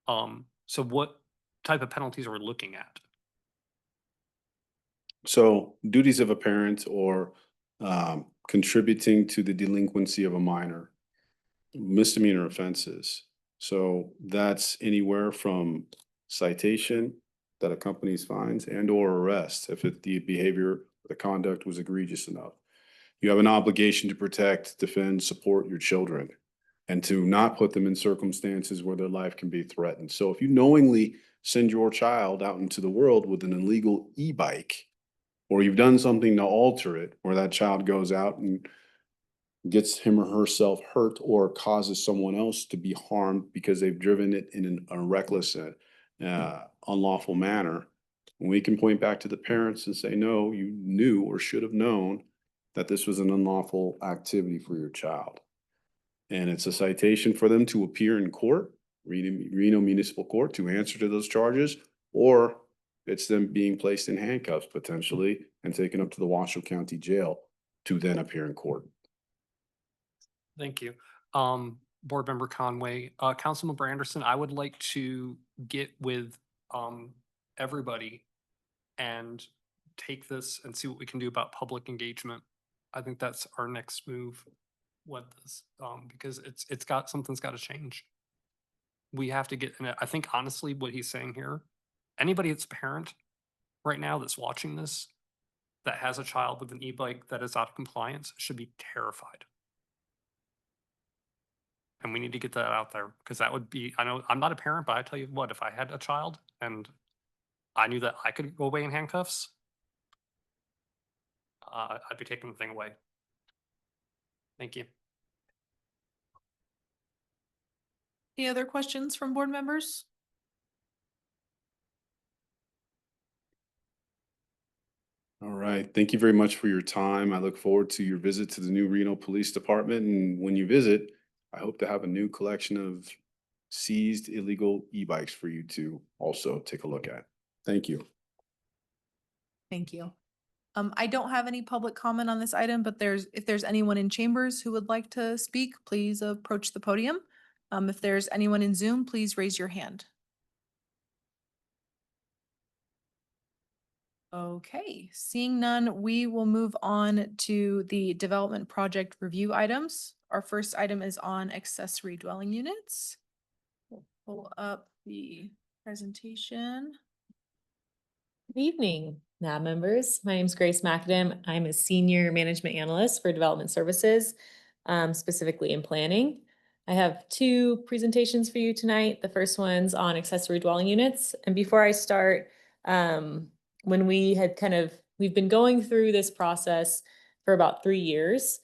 So what type of penalties are we looking at? So duties of a parent or contributing to the delinquency of a minor, misdemeanor offenses. So that's anywhere from citation that accompanies fines and or arrest if the behavior, the conduct was egregious enough. You have an obligation to protect, defend, support your children and to not put them in circumstances where their life can be threatened. So if you knowingly send your child out into the world with an illegal e-bike, or you've done something to alter it, where that child goes out and gets him or herself hurt or causes someone else to be harmed because they've driven it in a reckless, unlawful manner, we can point back to the parents and say, no, you knew or should have known that this was an unlawful activity for your child. And it's a citation for them to appear in court, Reno Municipal Court, to answer to those charges, or it's them being placed in handcuffs potentially and taken up to the Washoe County Jail to then appear in court. Thank you. Board Member Conway, Councilmember Anderson, I would like to get with everybody and take this and see what we can do about public engagement. I think that's our next move with this, because something's got to change. We have to get, and I think honestly what he's saying here, anybody that's a parent right now that's watching this, that has a child with an e-bike that is out of compliance, should be terrified. And we need to get that out there, because that would be, I know I'm not a parent, but I tell you what, if I had a child and I knew that I could go away in handcuffs, I'd be taking the thing away. Thank you. Any other questions from board members? All right. Thank you very much for your time. I look forward to your visit to the new Reno Police Department. And when you visit, I hope to have a new collection of seized illegal e-bikes for you to also take a look at. Thank you. Thank you. I don't have any public comment on this item, but if there's anyone in chambers who would like to speak, please approach the podium. If there's anyone in Zoom, please raise your hand. Okay, seeing none, we will move on to the development project review items. Our first item is on accessory dwelling units. We'll pull up the presentation. Good evening, NAB members. My name is Grace McAdam. I'm a senior management analyst for development services, specifically in planning. I have two presentations for you tonight. The first one's on accessory dwelling units. And before I start, when we've been going through this process for about 3 years.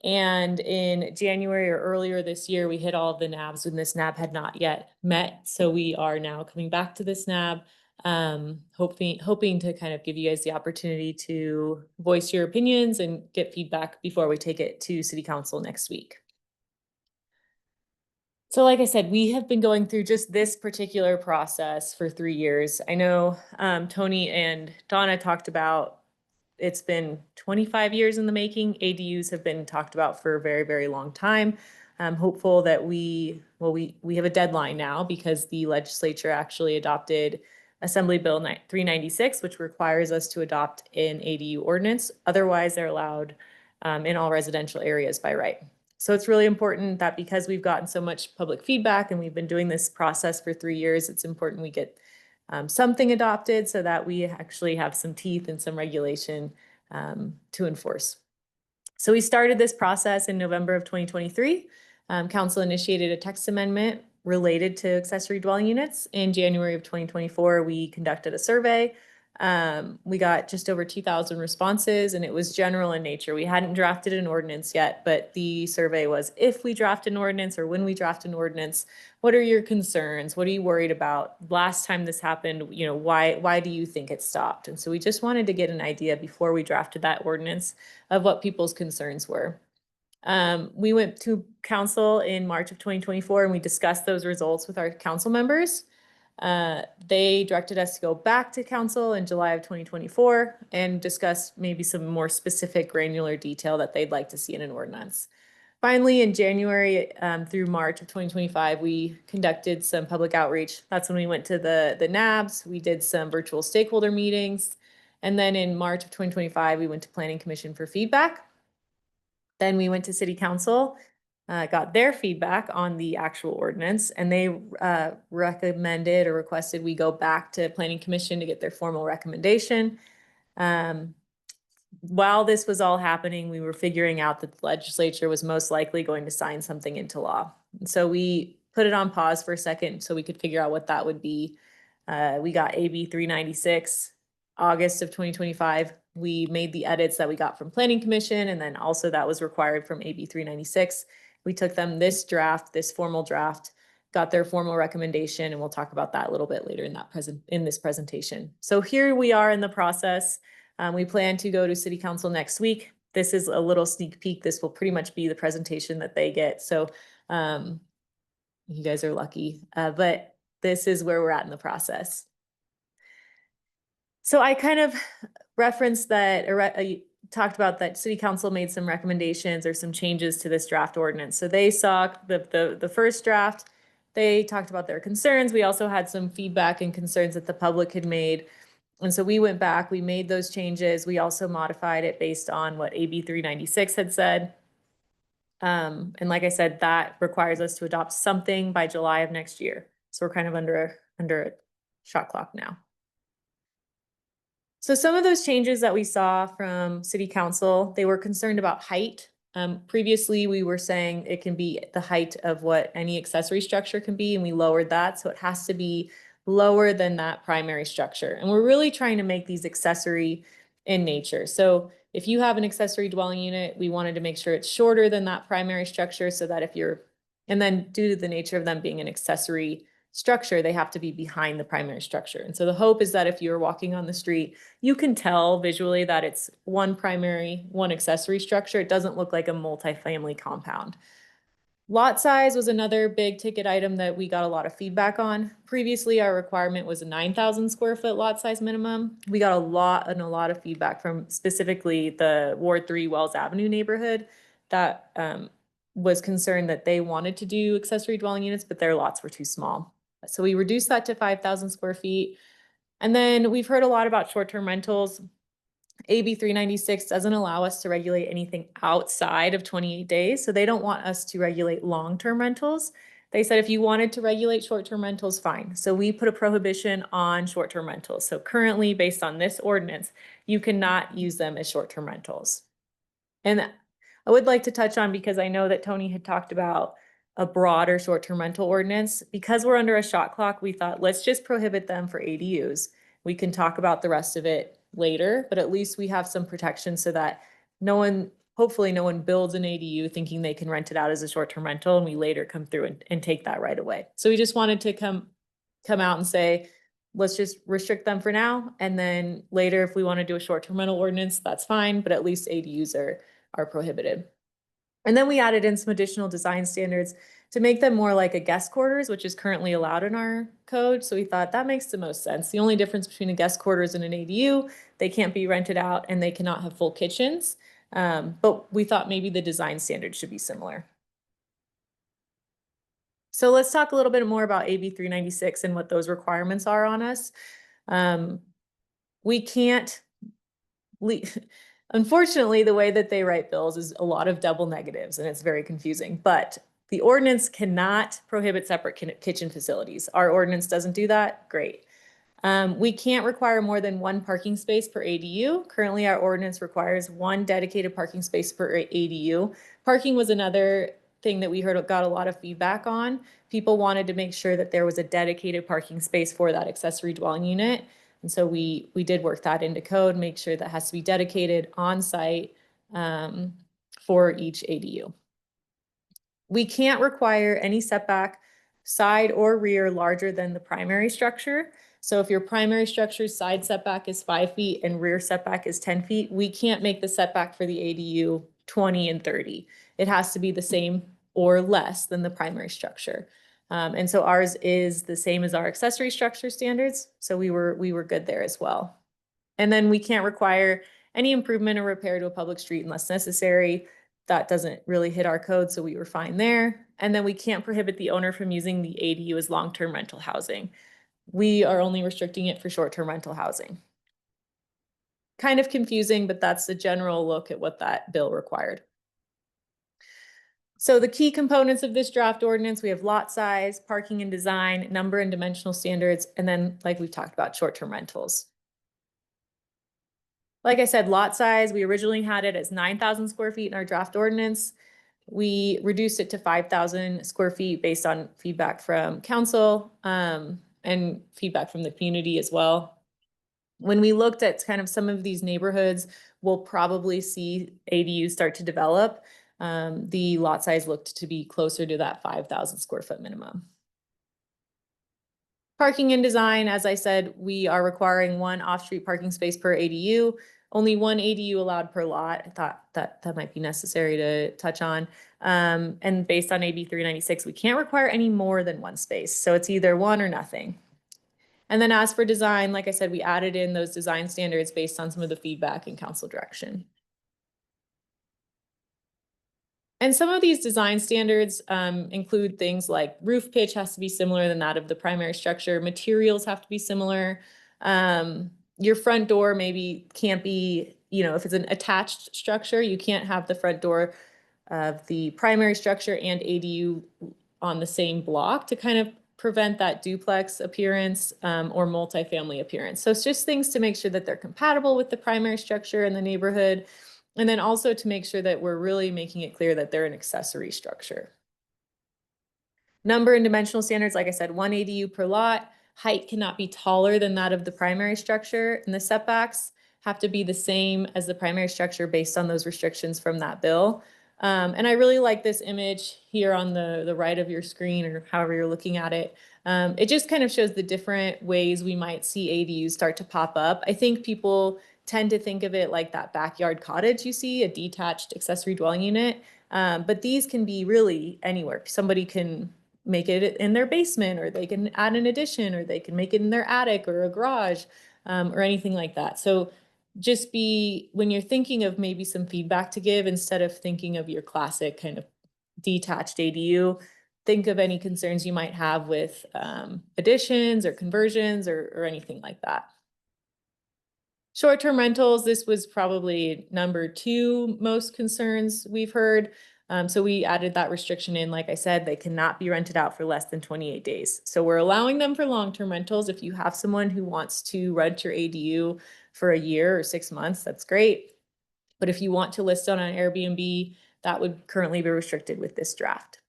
And in January or earlier this year, we hit all of the NABs when this NAB had not yet met. So we are now coming back to this NAB, hoping to kind of give you guys the opportunity to voice your opinions and get feedback before we take it to City Council next week. So like I said, we have been going through just this particular process for 3 years. I know Tony and Donna talked about it's been 25 years in the making. ADUs have been talked about for a very, very long time. I'm hopeful that we have a deadline now because the legislature actually adopted Assembly Bill 396, which requires us to adopt an ADU ordinance. Otherwise, they're allowed in all residential areas by right. So it's really important that because we've gotten so much public feedback and we've been doing this process for 3 years, it's important we get something adopted so that we actually have some teeth and some regulation to enforce. So we started this process in November of 2023. Council initiated a text amendment related to accessory dwelling units. In January of 2024, we conducted a survey. We got just over 2,000 responses and it was general in nature. We hadn't drafted an ordinance yet, but the survey was if we draft an ordinance or when we draft an ordinance, what are your concerns? What are you worried about? Last time this happened, why do you think it stopped? And so we just wanted to get an idea before we drafted that ordinance of what people's concerns were. We went to council in March of 2024 and we discussed those results with our council members. They directed us to go back to council in July of 2024 and discuss maybe some more specific granular detail that they'd like to see in an ordinance. Finally, in January through March of 2025, we conducted some public outreach. That's when we went to the NABs. We did some virtual stakeholder meetings. And then in March of 2025, we went to Planning Commission for feedback. Then we went to City Council, got their feedback on the actual ordinance, and they recommended or requested we go back to Planning Commission to get their formal recommendation. While this was all happening, we were figuring out that the legislature was most likely going to sign something into law. And so we put it on pause for a second so we could figure out what that would be. We got AB 396, August of 2025. We made the edits that we got from Planning Commission, and then also that was required from AB 396. We took them this formal draft, got their formal recommendation, and we'll talk about that a little bit later in this presentation. So here we are in the process. We plan to go to City Council next week. This is a little sneak peek. This will pretty much be the presentation that they get. So you guys are lucky, but this is where we're at in the process. So I kind of referenced that, or talked about that City Council made some recommendations or some changes to this draft ordinance. So they saw the first draft, they talked about their concerns. We also had some feedback and concerns that the public had made. And so we went back, we made those changes. We also modified it based on what AB 396 had said. And like I said, that requires us to adopt something by July of next year. So we're kind of under a shot clock now. So some of those changes that we saw from City Council, they were concerned about height. Previously, we were saying it can be the height of what any accessory structure can be, and we lowered that. So it has to be lower than that primary structure. And we're really trying to make these accessory in nature. So if you have an accessory dwelling unit, we wanted to make sure it's shorter than that primary structure so that and then due to the nature of them being an accessory structure, they have to be behind the primary structure. And so the hope is that if you're walking on the street, you can tell visually that it's one primary, one accessory structure. It doesn't look like a multifamily compound. Lot size was another big ticket item that we got a lot of feedback on. Previously, our requirement was a 9,000 square foot lot size minimum. We got a lot of feedback from specifically the Ward 3 Wells Avenue neighborhood that was concerned that they wanted to do accessory dwelling units, but their lots were too small. So we reduced that to 5,000 square feet. And then we've heard a lot about short-term rentals. AB 396 doesn't allow us to regulate anything outside of 28 days. So they don't want us to regulate long-term rentals. They said if you wanted to regulate short-term rentals, fine. So we put a prohibition on short-term rentals. So currently, based on this ordinance, you cannot use them as short-term rentals. And I would like to touch on, because I know that Tony had talked about a broader short-term rental ordinance. Because we're under a shot clock, we thought, let's just prohibit them for ADUs. We can talk about the rest of it later, but at least we have some protection so that hopefully no one builds an ADU thinking they can rent it out as a short-term rental, and we later come through and take that right away. So we just wanted to come out and say, let's just restrict them for now. And then later, if we want to do a short-term rental ordinance, that's fine, but at least ADUs are prohibited. And then we added in some additional design standards to make them more like a guest quarters, which is currently allowed in our code. So we thought that makes the most sense. The only difference between a guest quarters and an ADU, they can't be rented out and they cannot have full kitchens. But we thought maybe the design standards should be similar. So let's talk a little bit more about AB 396 and what those requirements are on us. We can't unfortunately, the way that they write bills is a lot of double negatives, and it's very confusing. But the ordinance cannot prohibit separate kitchen facilities. Our ordinance doesn't do that. Great. We can't require more than one parking space per ADU. Currently, our ordinance requires one dedicated parking space per ADU. Parking was another thing that we got a lot of feedback on. People wanted to make sure that there was a dedicated parking space for that accessory dwelling unit. And so we did work that into code, make sure that has to be dedicated on site for each ADU. We can't require any setback, side or rear, larger than the primary structure. So if your primary structure's side setback is 5 feet and rear setback is 10 feet, we can't make the setback for the ADU 20 and 30. It has to be the same or less than the primary structure. And so ours is the same as our accessory structure standards. So we were good there as well. And then we can't require any improvement or repair to a public street unless necessary. That doesn't really hit our code, so we were fine there. And then we can't prohibit the owner from using the ADU as long-term rental housing. We are only restricting it for short-term rental housing. Kind of confusing, but that's the general look at what that bill required. So the key components of this draft ordinance, we have lot size, parking and design, number and dimensional standards, and then, like we've talked about, short-term rentals. Like I said, lot size, we originally had it as 9,000 square feet in our draft ordinance. We reduced it to 5,000 square feet based on feedback from council and feedback from the community as well. When we looked at kind of some of these neighborhoods, we'll probably see ADUs start to develop. The lot size looked to be closer to that 5,000 square foot minimum. Parking and design, as I said, we are requiring one off-street parking space per ADU, only one ADU allowed per lot. I thought that might be necessary to touch on. And based on AB 396, we can't require any more than one space. So it's either one or nothing. And then as for design, like I said, we added in those design standards based on some of the feedback and council direction. And some of these design standards include things like roof pitch has to be similar than that of the primary structure. Materials have to be similar. Your front door maybe can't be, if it's an attached structure, you can't have the front door of the primary structure and ADU on the same block to kind of prevent that duplex appearance or multifamily appearance. So it's just things to make sure that they're compatible with the primary structure in the neighborhood. And then also to make sure that we're really making it clear that they're an accessory structure. Number and dimensional standards, like I said, one ADU per lot. Height cannot be taller than that of the primary structure, and the setbacks have to be the same as the primary structure based on those restrictions from that bill. And I really like this image here on the right of your screen, or however you're looking at it. It just kind of shows the different ways we might see ADUs start to pop up. I think people tend to think of it like that backyard cottage you see, a detached accessory dwelling unit. But these can be really anywhere. Somebody can make it in their basement, or they can add an addition, or they can make it in their attic or a garage, or anything like that. So just when you're thinking of maybe some feedback to give, instead of thinking of your classic kind of detached ADU, think of any concerns you might have with additions or conversions or anything like that. Short-term rentals, this was probably number 2 most concerns we've heard. So we added that restriction in. Like I said, they cannot be rented out for less than 28 days. So we're allowing them for long-term rentals. If you have someone who wants to rent your ADU for a year or 6 months, that's great. But if you want to list on an Airbnb, that would currently be restricted with this draft.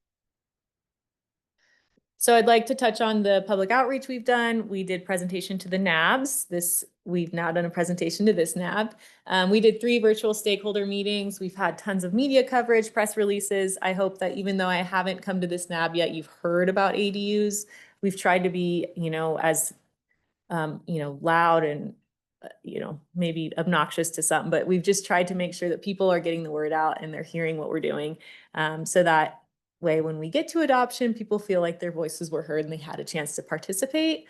So I'd like to touch on the public outreach we've done. We did presentation to the NABs. We've now done a presentation to this NAB. We did 3 virtual stakeholder meetings. We've had tons of media coverage, press releases. I hope that even though I haven't come to this NAB yet, you've heard about ADUs. We've tried to be, as, loud and, maybe obnoxious to some, but we've just tried to make sure that people are getting the word out and they're hearing what we're doing, so that way when we get to adoption, people feel like their voices were heard and they had a chance to participate.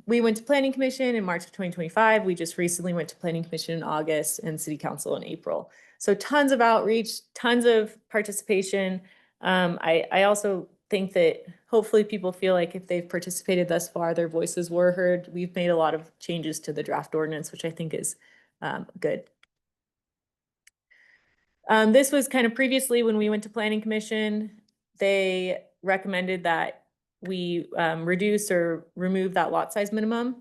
We went to Planning Commission in March of 2025. We just recently went to Planning Commission in August and City Council in April. So tons of outreach, tons of participation. I also think that hopefully people feel like if they've participated thus far, their voices were heard. We've made a lot of changes to the draft ordinance, which I think is good. This was kind of previously when we went to Planning Commission, they recommended that we reduce or remove that lot size minimum.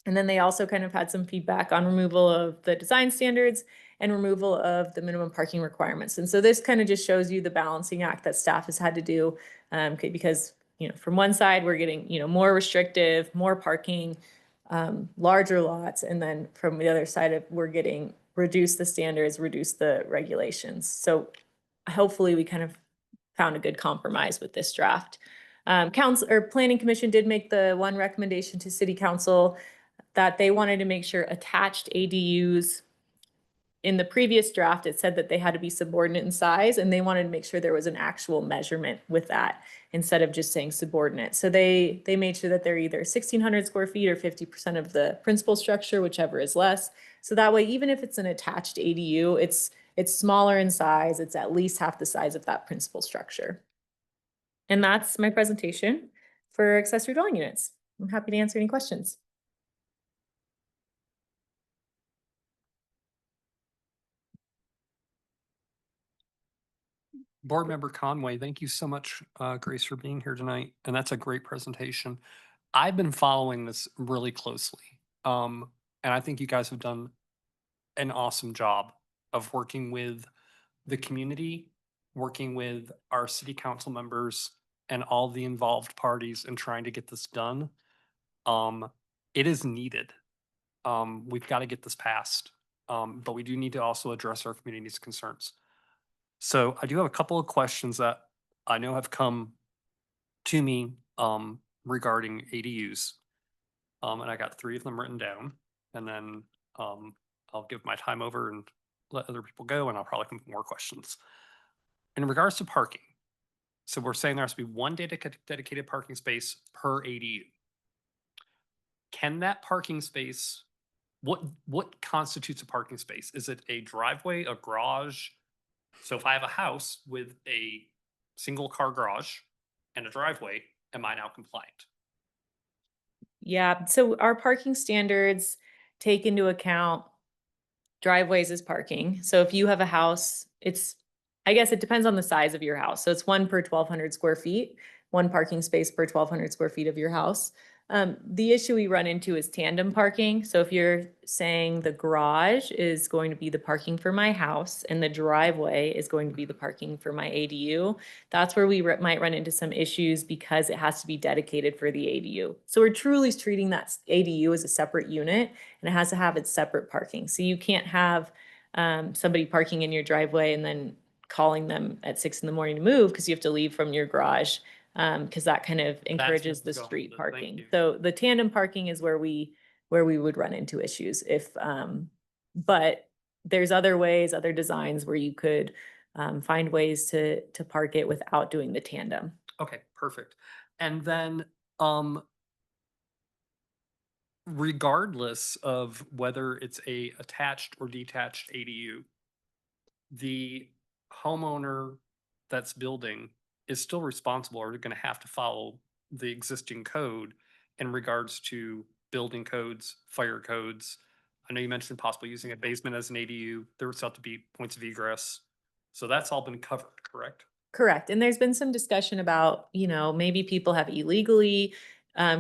And then they also kind of had some feedback on removal of the design standards and removal of the minimum parking requirements. And so this kind of just shows you the balancing act that staff has had to do, because, from one side, we're getting, more restrictive, more parking, larger lots. And then from the other side, we're getting reduce the standards, reduce the regulations. So hopefully we kind of found a good compromise with this draft. Planning Commission did make the one recommendation to City Council that they wanted to make sure attached ADUs, in the previous draft, it said that they had to be subordinate in size, and they wanted to make sure there was an actual measurement with that instead of just saying subordinate. So they made sure that they're either 1,600 square feet or 50% of the principal structure, whichever is less. So that way, even if it's an attached ADU, it's smaller in size. It's at least half the size of that principal structure. And that's my presentation for accessory dwelling units. I'm happy to answer any questions. Board Member Conway, thank you so much, Grace, for being here tonight. And that's a great presentation. I've been following this really closely. And I think you guys have done an awesome job of working with the community, working with our city council members and all the involved parties in trying to get this done. It is needed. We've got to get this passed. But we do need to also address our community's concerns. So I do have a couple of questions that I know have come to me regarding ADUs. And I got 3 of them written down, and then I'll give my time over and let other people go, and I'll probably come with more questions. In regards to parking, so we're saying there has to be 1 dedicated parking space per ADU. Can that parking space, what constitutes a parking space? Is it a driveway, a garage? So if I have a house with a single car garage and a driveway, am I now compliant? Yeah, so our parking standards take into account driveways as parking. So if you have a house, I guess it depends on the size of your house. So it's 1 per 1,200 square feet, 1 parking space per 1,200 square feet of your house. The issue we run into is tandem parking. So if you're saying the garage is going to be the parking for my house and the driveway is going to be the parking for my ADU, that's where we might run into some issues because it has to be dedicated for the ADU. So we're truly treating that ADU as a separate unit, and it has to have its separate parking. So you can't have somebody parking in your driveway and then calling them at 6 in the morning to move because you have to leave from your garage. Because that kind of encourages the street parking. So the tandem parking is where we would run into issues if, but there's other ways, other designs where you could find ways to park it without doing the tandem. Okay, perfect. And then, regardless of whether it's a attached or detached ADU, the homeowner that's building is still responsible or gonna have to follow the existing code in regards to building codes, fire codes. I know you mentioned possibly using a basement as an ADU. There would still have to be points of egress. So that's all been covered, correct? Correct. And there's been some discussion about, maybe people have illegally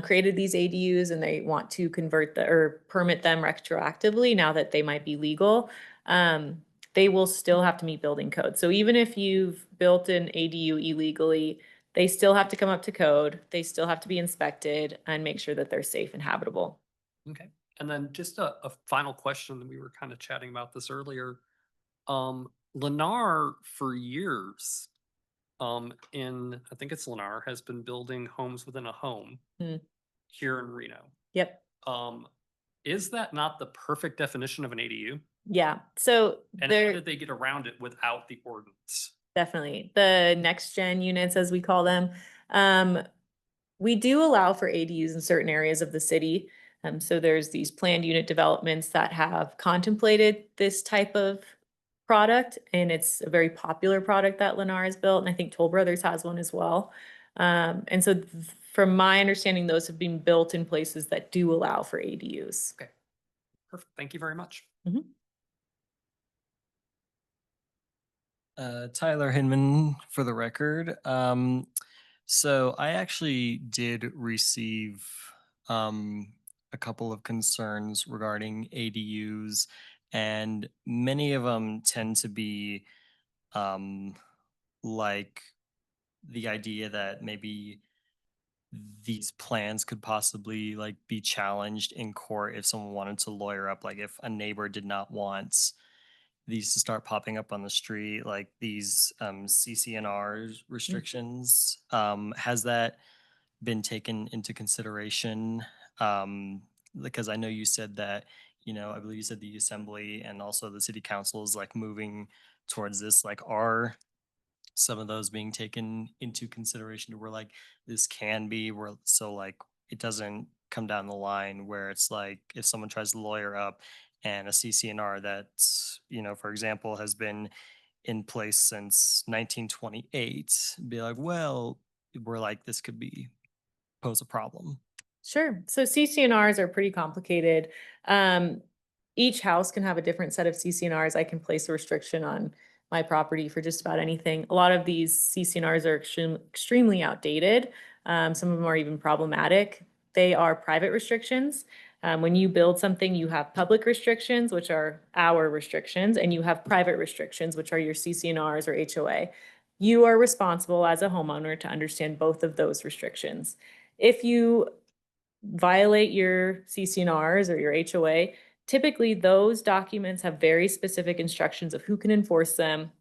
created these ADUs and they want to convert or permit them retroactively now that they might be legal. They will still have to meet building code. So even if you've built an ADU illegally, they still have to come up to code. They still have to be inspected and make sure that they're safe and habitable. Okay. And then just a final question, we were kind of chatting about this earlier. Lennar for years, I think it's Lennar, has been building homes within a home Hmm. here in Reno. Yep. Is that not the perfect definition of an ADU? Yeah. So And how did they get around it without the ordinance? definitely the next gen units, as we call them. We do allow for ADUs in certain areas of the city. So there's these planned unit developments that have contemplated this type of product, and it's a very popular product that Lennar has built, and I think Toll Brothers has one as well. And so from my understanding, those have been built in places that do allow for ADUs. Okay, perfect. Thank you very much. Tyler Hinman for the record. So I actually did receive a couple of concerns regarding ADUs, and many of them tend to be like the idea that maybe these plans could possibly like be challenged in court if someone wanted to lawyer up, like if a neighbor did not want these to start popping up on the street, like these CCNR restrictions. Has that been taken into consideration? Because I know you said that, I believe you said the assembly and also the city council is like moving towards this. Like, are some of those being taken into consideration to where like this can be where so like it doesn't come down the line where it's like if someone tries to lawyer up and a CCNR that's, for example, has been in place since 1928, be like, well, we're like, this could be pose a problem. Sure. So CCNRs are pretty complicated. Each house can have a different set of CCNRs. I can place a restriction on my property for just about anything. A lot of these CCNRs are extremely outdated. Some of them are even problematic. They are private restrictions. When you build something, you have public restrictions, which are our restrictions, and you have private restrictions, which are your CCNRs or HOA. You are responsible as a homeowner to understand both of those restrictions. If you violate your CCNRs or your HOA, typically those documents have very specific instructions of who can enforce them,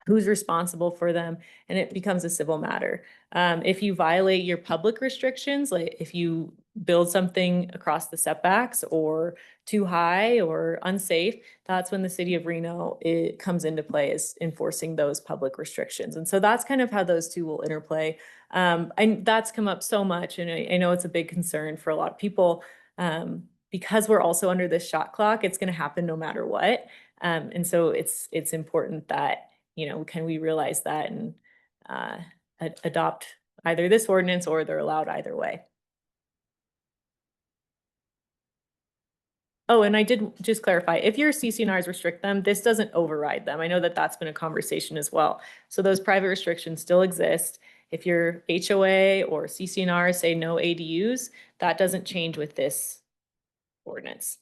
who's responsible for them, and it becomes a civil matter. If you violate your public restrictions, like if you build something across the setbacks or too high or unsafe, that's when the city of Reno comes into play, is enforcing those public restrictions. And so that's kind of how those two will interplay. And that's come up so much, and I know it's a big concern for a lot of people. Because we're also under this shot clock, it's going to happen no matter what. And so it's important that can we realize that and adopt either this ordinance or they're allowed either way. Oh, and I did just clarify, if your CCNRs restrict them, this doesn't override them. I know that that's been a conversation as well. So those private restrictions still exist. If your HOA or CCNR say no ADUs, that doesn't change with this ordinance.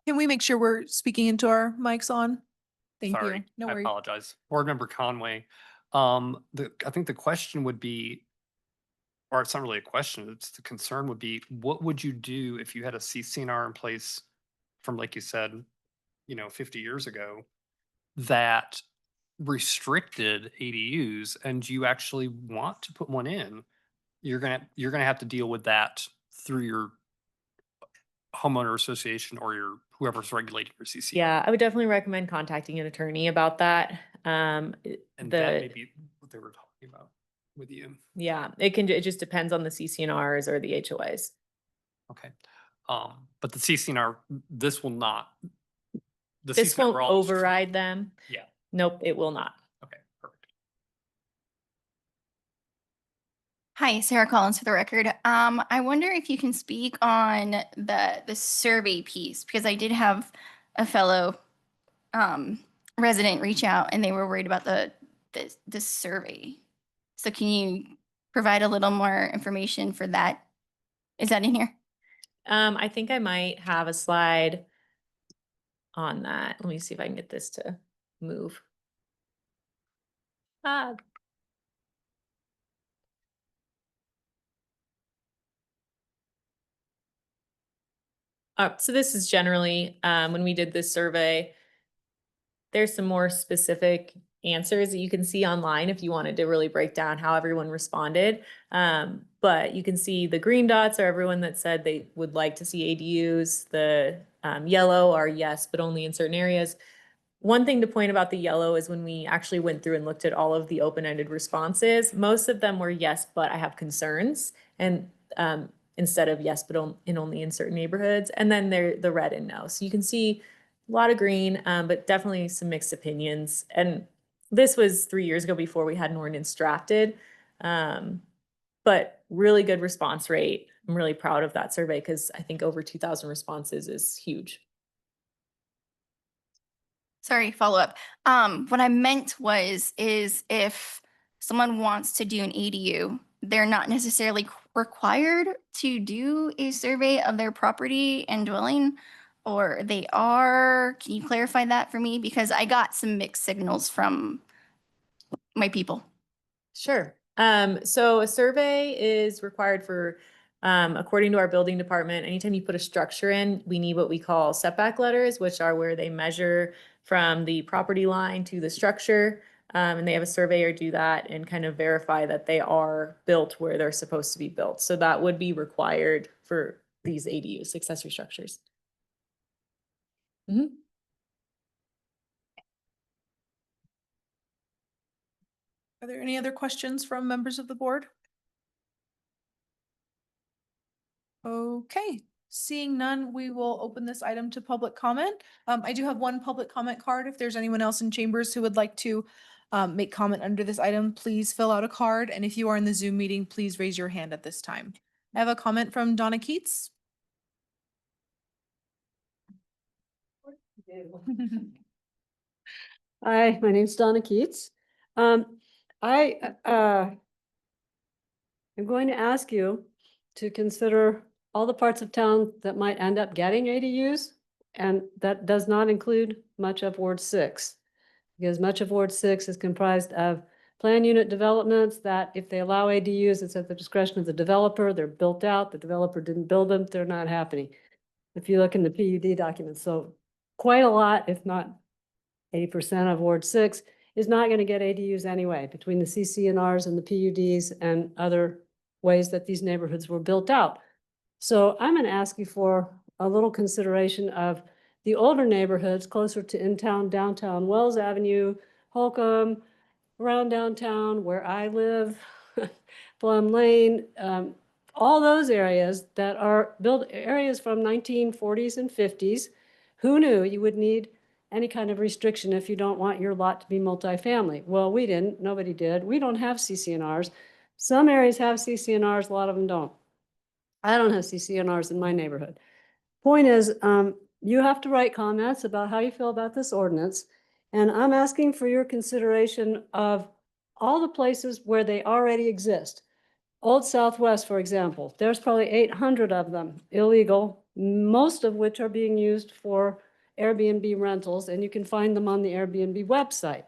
Can we make sure we're speaking into our mics on? Thank you. Sorry, No I worries. apologize. Board Member Conway, I think the question would be, or it's not really a question, it's the concern would be, what would you do if you had a CCNR in place from, like you said, 50 years ago, that restricted ADUs and you actually want to put one in, you're gonna have to deal with that through your homeowner association or your whoever's regulating your CC. Yeah, I would definitely recommend contacting an attorney about that. And that may be what they were talking about with you. Yeah, it just depends on the CCNRs or the HOAs. Okay. But the CCNR, this will not. The This CCNR won't all is just- override them. Yeah, Nope, it will not. okay, perfect. Hi, Sarah Collins for the record. I wonder if you can speak on the survey piece, because I did have a fellow resident reach out and they were worried about the survey. So can you provide a little more information for that? Is that in here? I think I might have a slide on that. Let me see if I can get this to move. Ah. So this is generally, when we did this survey, there's some more specific answers that you can see online if you wanted to really break down how everyone responded. But you can see the green dots are everyone that said they would like to see ADUs. The yellow are yes, but only in certain areas. One thing to point about the yellow is when we actually went through and looked at all of the open-ended responses, most of them were yes, but I have concerns. And instead of yes, but only in certain neighborhoods. And then the red and no. So you can see a lot of green, but definitely some mixed opinions. And this was 3 years ago before we had an ordinance drafted. But really good response rate. I'm really proud of that survey because I think over 2,000 responses is huge. Sorry, follow up. What I meant is if someone wants to do an ADU, they're not necessarily required to do a survey of their property and dwelling, or they are. Can you clarify that for me? Because I got some mixed signals from my people. Sure. So a survey is required for, according to our building department, anytime you put a structure in, we need what we call setback letters, which are where they measure from the property line to the structure. And they have a surveyor do that and kind of verify that they are built where they're supposed to be built. So that would be required for these ADUs, accessory structures. Mhm. Are there any other questions from members of the board? Okay, seeing none, we will open this item to public comment. I do have one public comment card. If there's anyone else in chambers who would like to make comment under this item, please fill out a card. And if you are in the Zoom meeting, please raise your hand at this time. I have a comment from Donna Keats. Hi, my name's Donna Keats. I am going to ask you to consider all the parts of town that might end up getting ADUs, and that does not include much of Ward 6. Because much of Ward 6 is comprised of plan unit developments that if they allow ADUs, it's at the discretion of the developer. They're built out, the developer didn't build them, they're not happening. If you look in the PUD documents, so quite a lot, if not 80% of Ward 6 is not going to get ADUs anyway, between the CCNRs and the PUDs and other ways that these neighborhoods were built out. So I'm going to ask you for a little consideration of the older neighborhoods closer to in-town, downtown, Wells Avenue, Holcomb, around downtown where I live, Plum Lane, all those areas that are built areas from 1940s and 50s. Who knew you would need any kind of restriction if you don't want your lot to be multifamily? Well, we didn't, nobody did. We don't have CCNRs. Some areas have CCNRs, a lot of them don't. I don't have CCNRs in my neighborhood. Point is, you have to write comments about how you feel about this ordinance. And I'm asking for your consideration of all the places where they already exist. Old Southwest, for example, there's probably 800 of them illegal, most of which are being used for Airbnb rentals, and you can find them on the Airbnb website.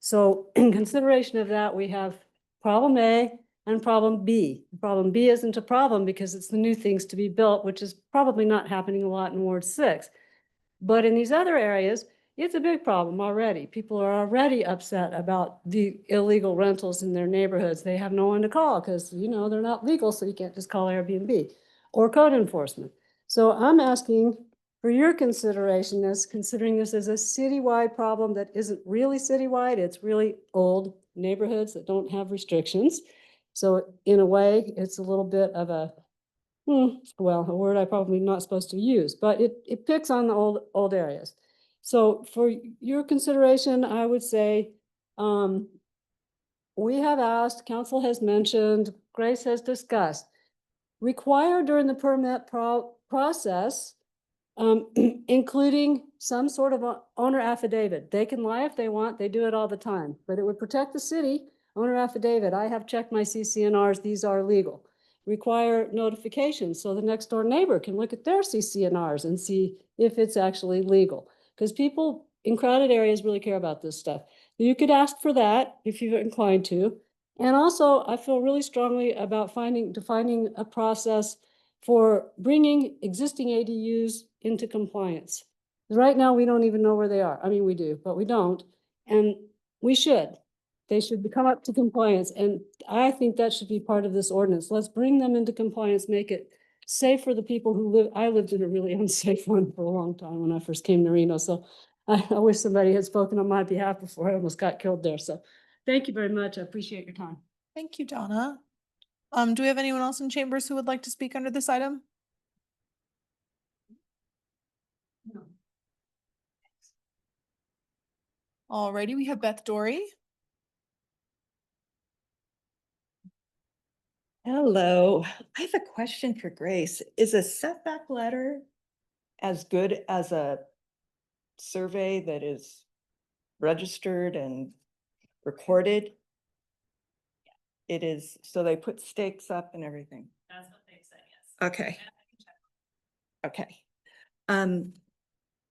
So in consideration of that, we have problem A and problem B. Problem B isn't a problem because it's the new things to be built, which is probably not happening a lot in Ward 6. But in these other areas, It's a big problem already. People are already upset about the illegal rentals in their neighborhoods. They have no one to call because, you know, they're not legal, so you can't just call Airbnb or code enforcement. So I'm asking for your consideration as considering this as a citywide problem that isn't really citywide. It's really old neighborhoods that don't have restrictions. So in a way, it's a little bit of a, well, a word I probably not supposed to use, but it picks on the old areas. So for your consideration, I would say, we have asked, council has mentioned, Grace has discussed, require during the permit process, including some sort of a owner affidavit. They can lie if they want, they do it all the time, but it would protect the city. Owner affidavit, I have checked my CCNRs, these are legal. Require notification so the next door neighbor can look at their CCNRs and see if it's actually legal. Because people in crowded areas really care about this stuff. You could ask for that if you're inclined to. And also, I feel really strongly about defining a process for bringing existing ADUs into compliance. Right now, we don't even know where they are. I mean, we do, but we don't. And we should. They should come up to compliance. And I think that should be part of this ordinance. Let's bring them into compliance, make it safe for the people who live. I lived in a really unsafe one for a long time when I first came to Reno. So I wish somebody had spoken on my behalf before I almost got killed there. So thank you very much. I appreciate your time. Thank you, Donna. Do we have anyone else in chambers who would like to speak under this item? Alrighty, we have Beth Dory. Hello, I have a question for Grace. Is a setback letter as good as a survey that is registered and recorded? It is, so they put stakes up and everything. That's what they said, yes. Okay. Okay.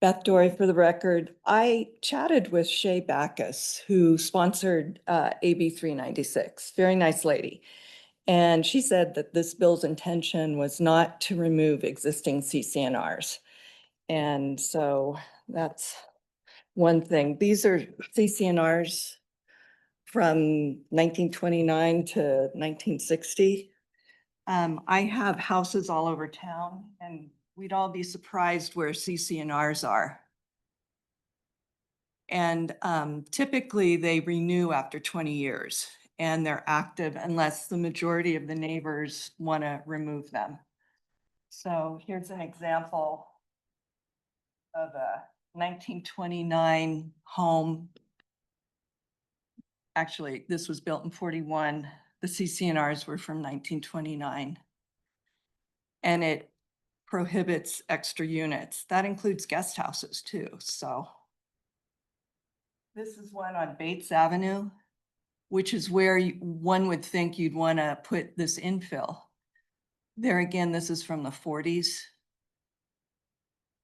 Beth Dory, for the record, I chatted with Shay Backus, who sponsored AB 396. Very nice lady. And she said that this bill's intention was not to remove existing CCNRs. And so that's one thing. These are CCNRs from 1929 to 1960. I have houses all over town and we'd all be surprised where CCNRs are. And typically they renew after 20 years and they're active unless the majority of the neighbors want to remove them. So here's an example of a 1929 home. Actually, this was built in 41. The CCNRs were from 1929. And it prohibits extra units. That includes guest houses too, so. This is one on Bates Avenue, which is where one would think you'd want to put this infill. There again, this is from the 40s.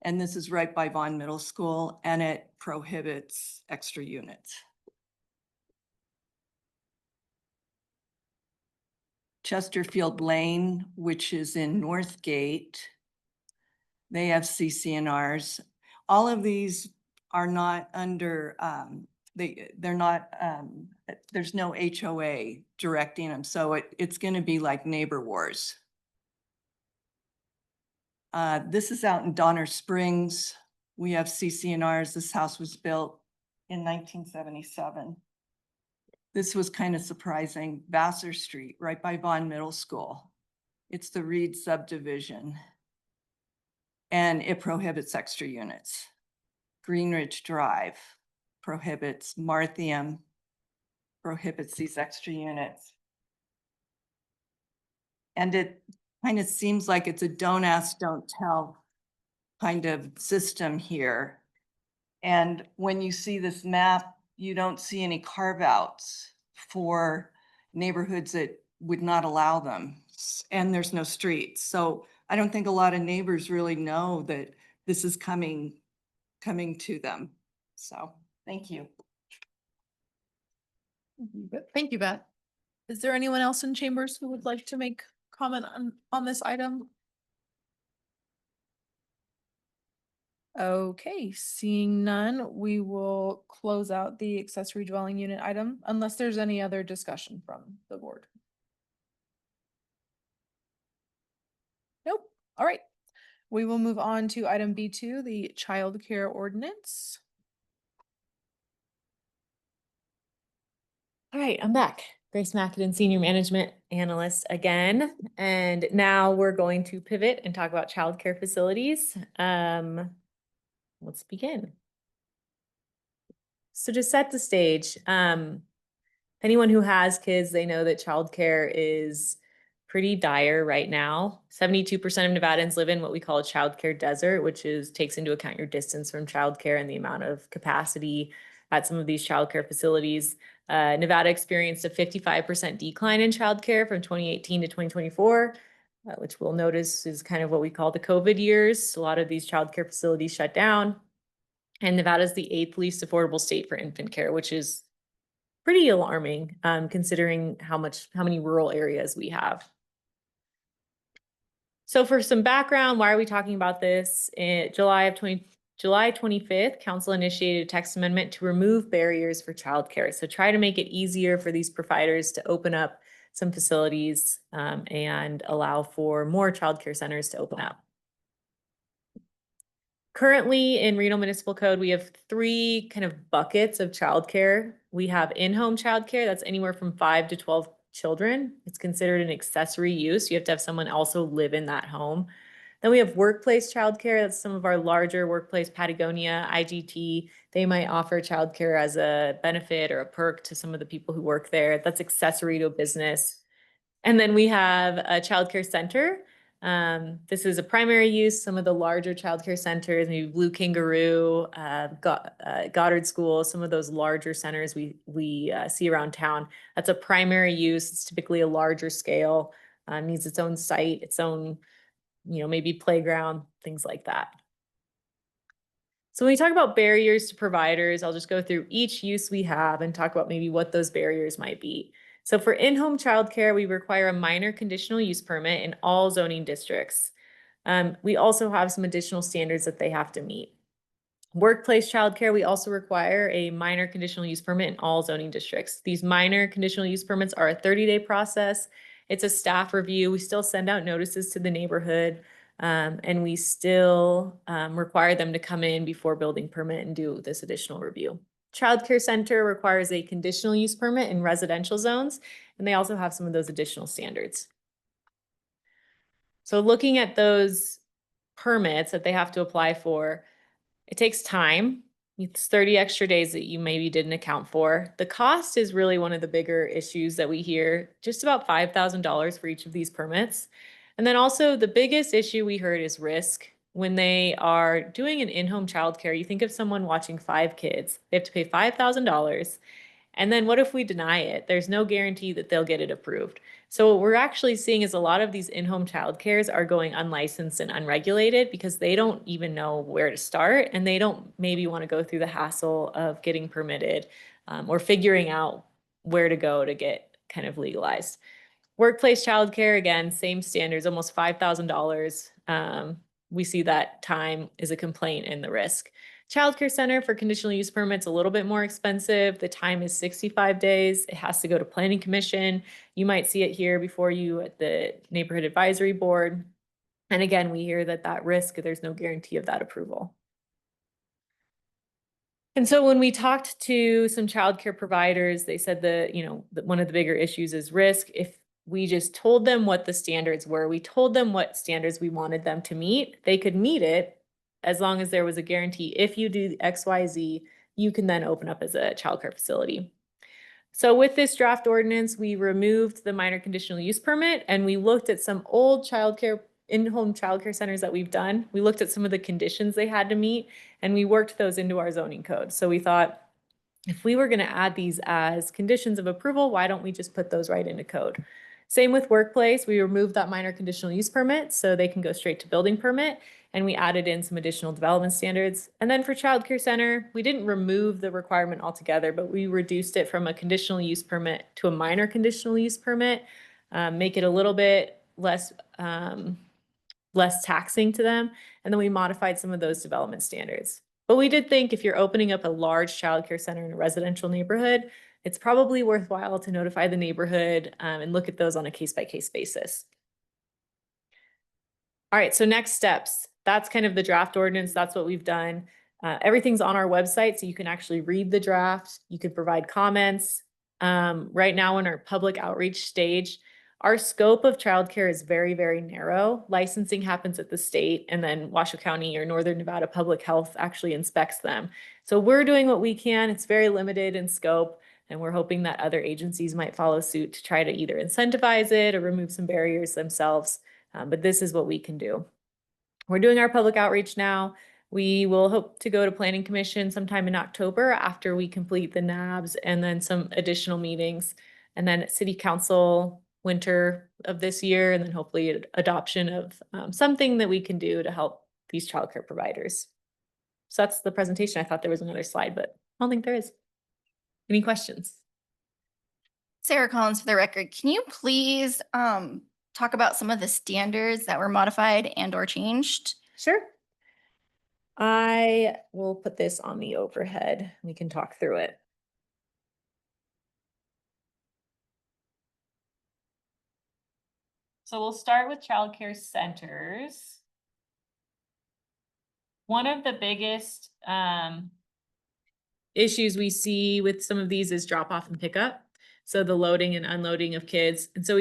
And this is right by Vaughn Middle School, and it prohibits extra units. Chesterfield Lane, which is in Northgate, they have CCNRs. All of these are not under, they're not, there's no HOA directing them. So it's going to be like neighbor wars. This is out in Donner Springs. We have CCNRs. This house was built in 1977. This was kind of surprising. Vassar Street, right by Vaughn Middle School. It's the Reed subdivision. And it prohibits extra units. Greenridge Drive prohibits, Marthium prohibits these extra units. And it kind of seems like it's a don't ask, don't tell kind of system here. And when you see this map, you don't see any carve outs for neighborhoods that would not allow them. And there's no streets. So I don't think a lot of neighbors really know that this is coming to them. So thank you. Thank you, Beth. Is there anyone else in chambers who would like to make comment on this item? Okay, seeing none, we will close out the accessory dwelling unit item unless there's any other discussion from the board. Nope. All right. We will move on to item B2, the childcare ordinance. All right, I'm back. Grace Macadon, Senior Management Analyst again. And now we're going to pivot and talk about childcare facilities. Let's begin. So to set the stage, anyone who has kids, they know that childcare is pretty dire right now. 72% of Nevadans live in what we call a childcare desert, which takes into account your distance from childcare and the amount of capacity at some of these childcare facilities. Nevada experienced a 55% decline in childcare from 2018 to 2024, which we'll notice is kind of what we call the COVID years. A lot of these childcare facilities shut down. And Nevada is the 8th least affordable state for infant care, which is pretty alarming, considering how many rural areas we have. So for some background, why are we talking about this? In July 25th, council initiated a text amendment to remove barriers for childcare. So try to make it easier for these providers to open up some facilities and allow for more childcare centers to open up. Currently in Reno Municipal Code, we have 3 kind of buckets of childcare. We have in-home childcare, that's anywhere from 5 to 12 children. It's considered an accessory use. You have to have someone also live in that home. Then we have workplace childcare. That's some of our larger workplace, Patagonia, IGT. They might offer childcare as a benefit or a perk to some of the people who work there. That's accessory to a business. And then we have a childcare center. This is a primary use. Some of the larger childcare centers, maybe Blue Kangaroo, Goddard School, some of those larger centers we see around town. That's a primary use. It's typically a larger scale, needs its own site, its own, maybe playground, things like that. So when we talk about barriers to providers, I'll just go through each use we have and talk about maybe what those barriers might be. So for in-home childcare, we require a minor conditional use permit in all zoning districts. We also have some additional standards that they have to meet. Workplace childcare, we also require a minor conditional use permit in all zoning districts. These minor conditional use permits are a 30-day process. It's a staff review. We still send out notices to the neighborhood, and we still require them to come in before building permit and do this additional review. Childcare center requires a conditional use permit in residential zones, and they also have some of those additional standards. So looking at those permits that they have to apply for, it takes time. It's 30 extra days that you maybe didn't account for. The cost is really one of the bigger issues that we hear, just about $5,000 for each of these permits. And then also the biggest issue we heard is risk. When they are doing an in-home childcare, you think of someone watching 5 kids, they have to pay $5,000. And then what if we deny it? There's no guarantee that they'll get it approved. So what we're actually seeing is a lot of these in-home childcares are going unlicensed and unregulated because they don't even know where to start, and they don't maybe want to go through the hassle of getting permitted or figuring out where to go to get kind of legalized. Workplace childcare, again, same standards, almost $5,000. We see that time is a complaint and the risk. Childcare center for conditional use permits, a little bit more expensive. The time is 65 days. It has to go to planning commission. You might see it here before you at the neighborhood advisory board. And again, we hear that risk, there's no guarantee of that approval. And so when we talked to some childcare providers, they said that one of the bigger issues is risk. If we just told them what the standards were, we told them what standards we wanted them to meet, they could meet it as long as there was a guarantee. If you do X, Y, Z, you can then open up as a childcare facility. So with this draft ordinance, we removed the minor conditional use permit and we looked at some old in-home childcare centers that we've done. We looked at some of the conditions they had to meet and we worked those into our zoning code. So we thought, if we were going to add these as conditions of approval, why don't we just put those right into code? Same with workplace, we removed that minor conditional use permit so they can go straight to building permit, and we added in some additional development standards. And then for childcare center, we didn't remove the requirement altogether, but we reduced it from a conditional use permit to a minor conditional use permit, make it a little bit less less taxing to them. And then we modified some of those development standards. But we did think if you're opening up a large childcare center in a residential neighborhood, it's probably worthwhile to notify the neighborhood and look at those on a case-by-case basis. All right, so next steps. That's kind of the draft ordinance. That's what we've done. Everything's on our website, so you can actually read the draft. You could provide comments. Right now in our public outreach stage, our scope of childcare is very, very narrow. Licensing happens at the state, and then Washoe County or Northern Nevada Public Health actually inspects them. So we're doing what we can. It's very limited in scope, and we're hoping that other agencies might follow suit to try to either incentivize it or remove some barriers themselves. But this is what we can do. We're doing our public outreach now. We will hope to go to Planning Commission sometime in October after we complete the NABs and then some additional meetings. And then City Council winter of this year, and then hopefully adoption of something that we can do to help these childcare providers. So that's the presentation. I thought there was another slide, but I don't think there is. Any questions? Sarah Collins for the record. Can you please talk about some of the standards that were modified and or changed? Sure. I will put this on the overhead. We can talk through it. So we'll start with childcare centers. One of the biggest issues we see with some of these is drop off and pickup. So the loading and unloading of kids. And so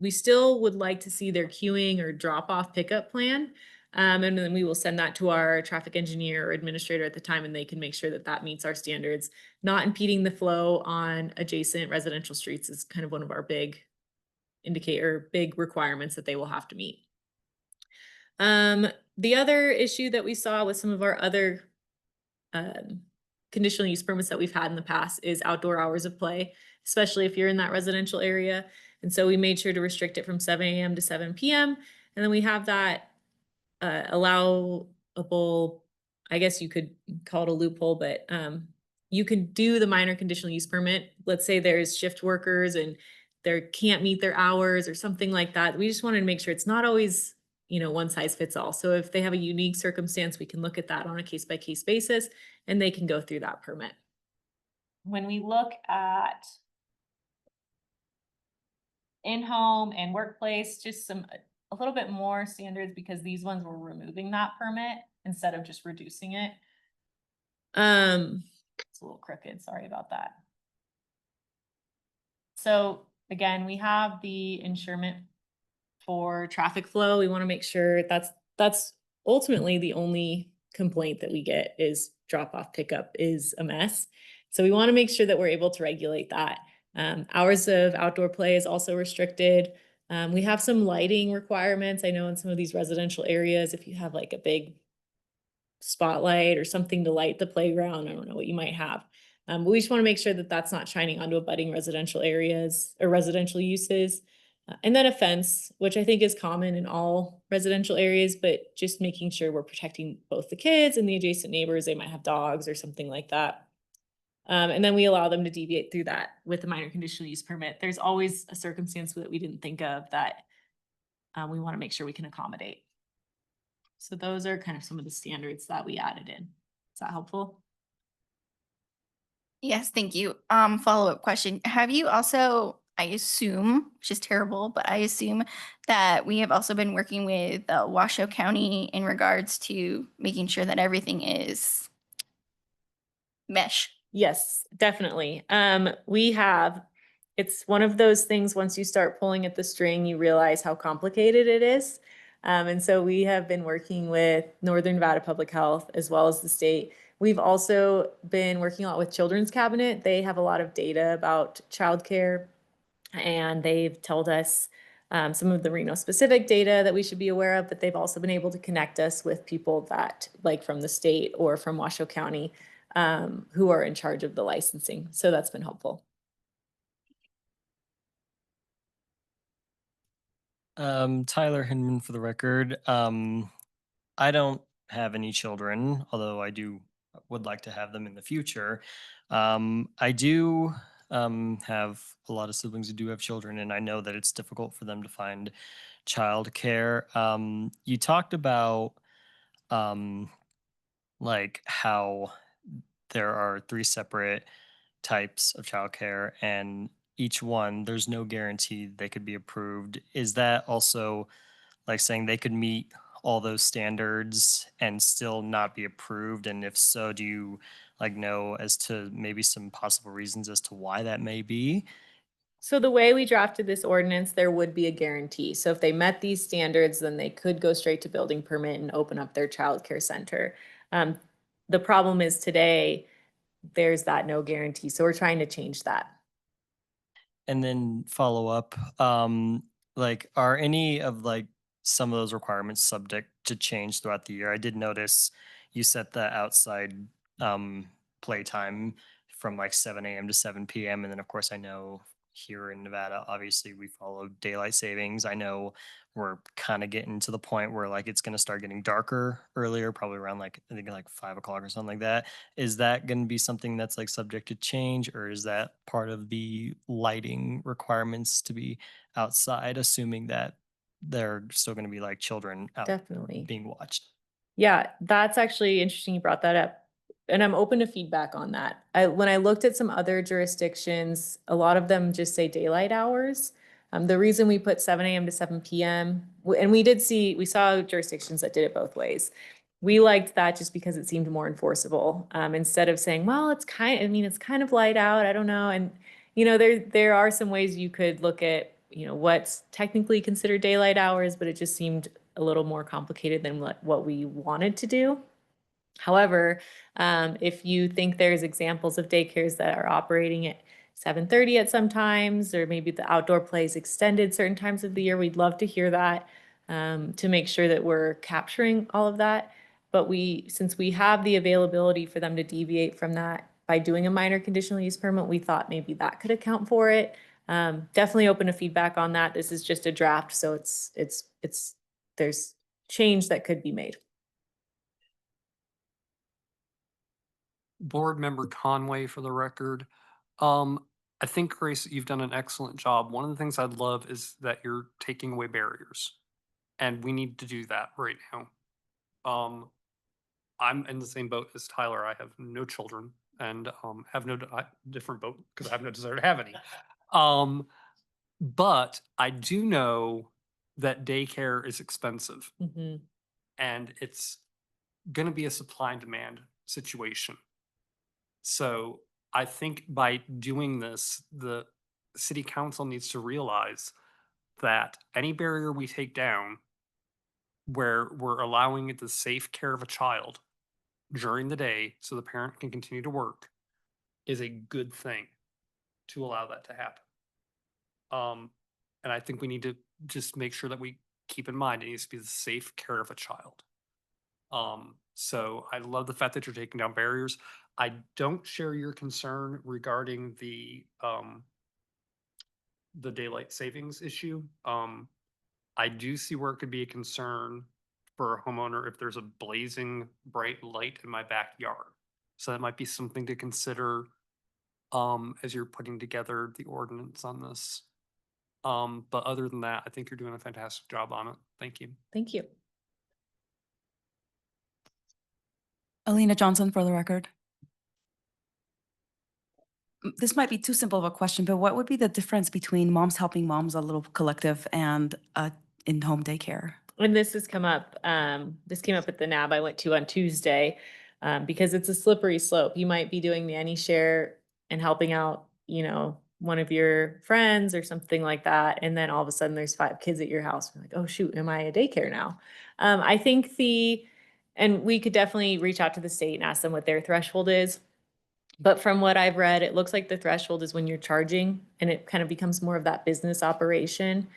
we still would like to see their queuing or drop off pickup plan. And then we will send that to our traffic engineer or administrator at the time, and they can make sure that that meets our standards. Not impeding the flow on adjacent residential streets is kind of one of our big requirements that they will have to meet. The other issue that we saw with some of our other conditional use permits that we've had in the past is outdoor hours of play, especially if you're in that residential area. And so we made sure to restrict it from 7 a.m. to 7 p.m. And then we have that allowable, I guess you could call it a loophole, but you can do the minor conditional use permit. Let's say there's shift workers and they can't meet their hours or something like that. We just wanted to make sure it's not always, one size fits all. So if they have a unique circumstance, we can look at that on a case-by-case basis and they can go through that permit. When we look at in-home and workplace, just a little bit more standards because these ones were removing that permit instead of just reducing it. It's a little crooked, sorry about that. So again, we have the insurement for traffic flow. We want to make sure that's ultimately the only complaint that we get is drop off pickup is a mess. So we want to make sure that we're able to regulate that. Hours of outdoor play is also restricted. We have some lighting requirements. I know in some of these residential areas, if you have like a big spotlight or something to light the playground, I don't know what you might have. But we just want to make sure that that's not shining onto abutting residential areas or residential uses. And then a fence, which I think is common in all residential areas, but just making sure we're protecting both the kids and the adjacent neighbors. They might have dogs or something like that. And then we allow them to deviate through that with a minor conditional use permit. There's always a circumstance that we didn't think of that we want to make sure we can accommodate. So those are kind of some of the standards that we added in. Is that helpful? Yes, thank you. Follow-up question. Have you also, I assume, which is terrible, but I assume that we have also been working with Washoe County in regards to making sure that everything is mesh? Yes, definitely. It's one of those things, once you start pulling at the string, you realize how complicated it is. And so we have been working with Northern Nevada Public Health as well as the state. We've also been working a lot with Children's Cabinet. They have a lot of data about childcare, and they've told us some of the Reno specific data that we should be aware of, but they've also been able to connect us with people that, like from the state or from Washoe County, who are in charge of the licensing. So that's been helpful. Tyler Hinman for the record. I don't have any children, although I would like to have them in the future. I do have a lot of siblings who do have children, and I know that it's difficult for them to find childcare. You talked about like how there are 3 separate types of childcare, and each one there's no guarantee they could be approved. Is that also like saying they could meet all those standards and still not be approved? And if so, do you like know as to maybe some possible reasons as to why that may be? So the way we drafted this ordinance, there would be a guarantee. So if they met these standards, then they could go straight to building permit and open up their childcare center. The problem is today, there's that no guarantee. So we're trying to change that. And then follow up, like, are any of like some of those requirements subject to change throughout the year? I did notice you set the outside playtime from like 7 a.m. to 7 p.m. And then of course I know here in Nevada, obviously we follow daylight savings. I know we're kind of getting to the point where like it's going to start getting darker earlier, probably around like I think like 5 o'clock or something like that. Is that going to be something that's like subject to change, or is that part of the lighting requirements to be outside, assuming that they're still going to be like children out Definitely. being watched? Yeah, that's actually interesting you brought that up. And I'm open to feedback on that. When I looked at some other jurisdictions, a lot of them just say daylight hours. The reason we put 7 a.m. to 7 p.m., and we saw jurisdictions that did it both ways. We liked that just because it seemed more enforceable. Instead of saying, well, it's kind of light out, I don't know. And, there are some ways you could look at, what's technically considered daylight hours, but it just seemed a little more complicated than what we wanted to do. However, if you think there's examples of daycares that are operating at 7:30 at some times, or maybe the outdoor play is extended certain times of the year, we'd love to hear that, to make sure that we're capturing all of that. But since we have the availability for them to deviate from that by doing a minor conditional use permit, we thought maybe that could account for it. Definitely open to feedback on that. This is just a draft, so there's change that could be made. Board Member Conway for the record. I think, Grace, you've done an excellent job. One of the things I'd love is that you're taking away barriers. And we need to do that right now. I'm in the same boat as Tyler. I have no children and have no different boat because I have no desire to have any. But I do know that daycare is expensive and it's going to be a supply and demand situation. So I think by doing this, the city council needs to realize that any barrier we take down where we're allowing the safe care of a child during the day so the parent can continue to work is a good thing to allow that to happen. And I think we need to just make sure that we keep in mind it needs to be the safe care of a child. So I love the fact that you're taking down barriers. I don't share your concern regarding the daylight savings issue. I do see where it could be a concern for a homeowner if there's a blazing bright light in my backyard. So that might be something to consider as you're putting together the ordinance on this. But other than that, I think you're doing a fantastic job on it. Thank you. Thank you. Alina Johnson for the record. This might be too simple of a question, but what would be the difference between Moms Helping Moms, a little collective, and in-home daycare? And this has come up, this came up at the NAB I went to on Tuesday, because it's a slippery slope. You might be doing the AnyShare and helping out, one of your friends or something like that. And then all of a sudden there's 5 kids at your house. You're like, oh shoot, am I a daycare now? I think and we could definitely reach out to the state and ask them what their threshold is. But from what I've read, it looks like the threshold is when you're charging and it kind of becomes more of that business operation,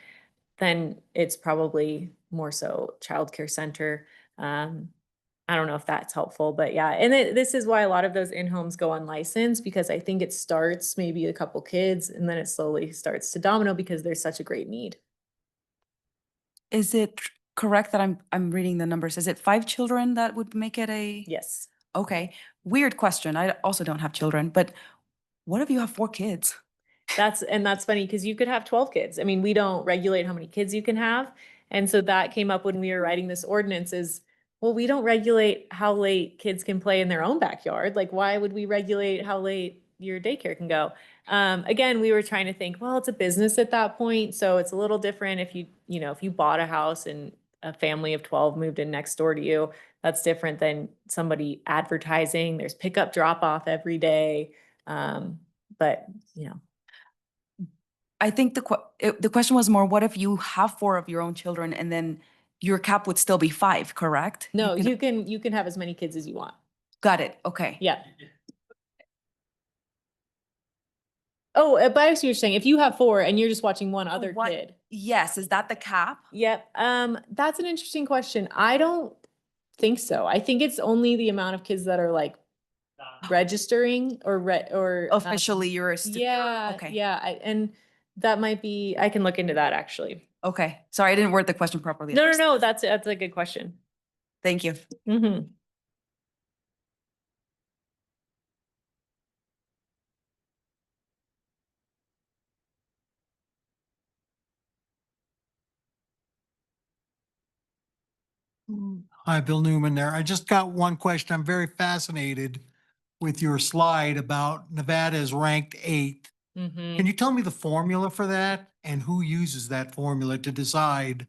then it's probably more so childcare center. I don't know if that's helpful, but yeah. And this is why a lot of those in-homes go unlicensed, because I think it starts maybe a couple kids and then it slowly starts to domino because there's such a great need. Is it correct that I'm reading the numbers? Is it 5 children that would make it a? Yes. Okay, weird question. I also don't have children, but What if you have 4 kids? That's funny because you could have 12 kids. I mean, we don't regulate how many kids you can have. And so that came up when we were writing this ordinance is, well, we don't regulate how late kids can play in their own backyard. Like, why would we regulate how late your daycare can go? Again, we were trying to think, well, it's a business at that point. So it's a little different if if you bought a house and a family of 12 moved in next door to you, that's different than somebody advertising. There's pickup drop off every day. But I think the question was more, what if you have 4 of your own children and then your cap would still be 5, correct? no, you can have as many kids as you want. Got it. Okay. Yeah. Oh, but I see what you're saying. If you have 4 and you're just watching one other What- kid. Yes. Is that the cap? Yep. That's an interesting question. I don't think so. I think it's only the amount of kids that are like registering or Officially, you're a yeah, Okay. yeah. And that might be, I can look into that actually. Okay. Sorry, I didn't word the question properly. at No, first. that's a good question. Thank you. Mm-hmm. Hi, Bill Newman there. I just got one question. I'm very fascinated with your slide about Nevada is ranked 8th. Mm-hmm. Can you tell me the formula for that and who uses that formula to decide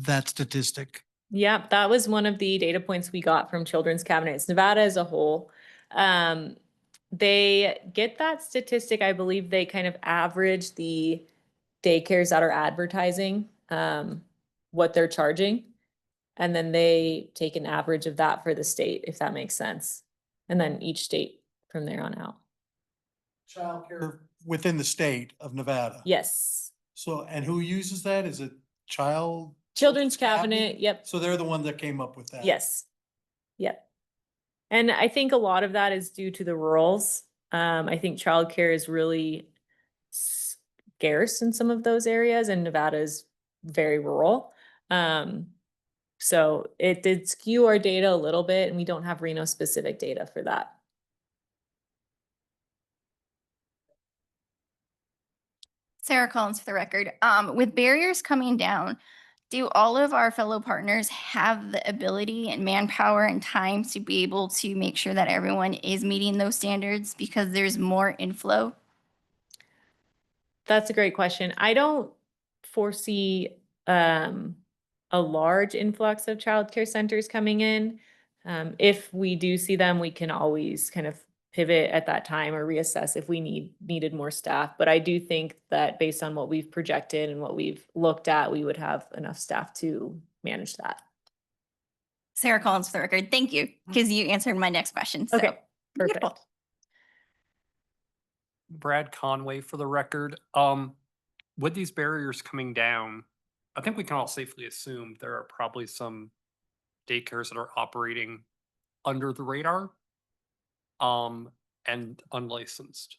that statistic? Yeah, that was one of the data points we got from Children's Cabinets, Nevada as a whole. They get that statistic, I believe they kind of average the daycares that are advertising, what they're charging. And then they take an average of that for the state, if that makes sense. And then each state from there on out. Childcare within the state of Nevada. Yes. So, and who uses that? Is it Children's Cabinet, yep. So they're the one that came up with that. Yes. Yep. And I think a lot of that is due to the rurals. I think childcare is really scarce in some of those areas, and Nevada is very rural. So it did skew our data a little bit, and we don't have Reno specific data for that. Sarah Collins for the record. With barriers coming down, do all of our fellow partners have the ability and manpower and time to be able to make sure that everyone is meeting those standards because there's more inflow? That's a great question. I don't foresee a large influx of childcare centers coming in. If we do see them, we can always kind of pivot at that time or reassess if we needed more staff. But I do think that based on what we've projected and what we've looked at, we would have enough staff to manage that. Sarah Collins for the record. Thank you, because you answered my next question. So. Okay, perfect. Beautiful. Brad Conway for the record. With these barriers coming down, I think we can all safely assume there are probably some daycares that are operating under the radar, and unlicensed.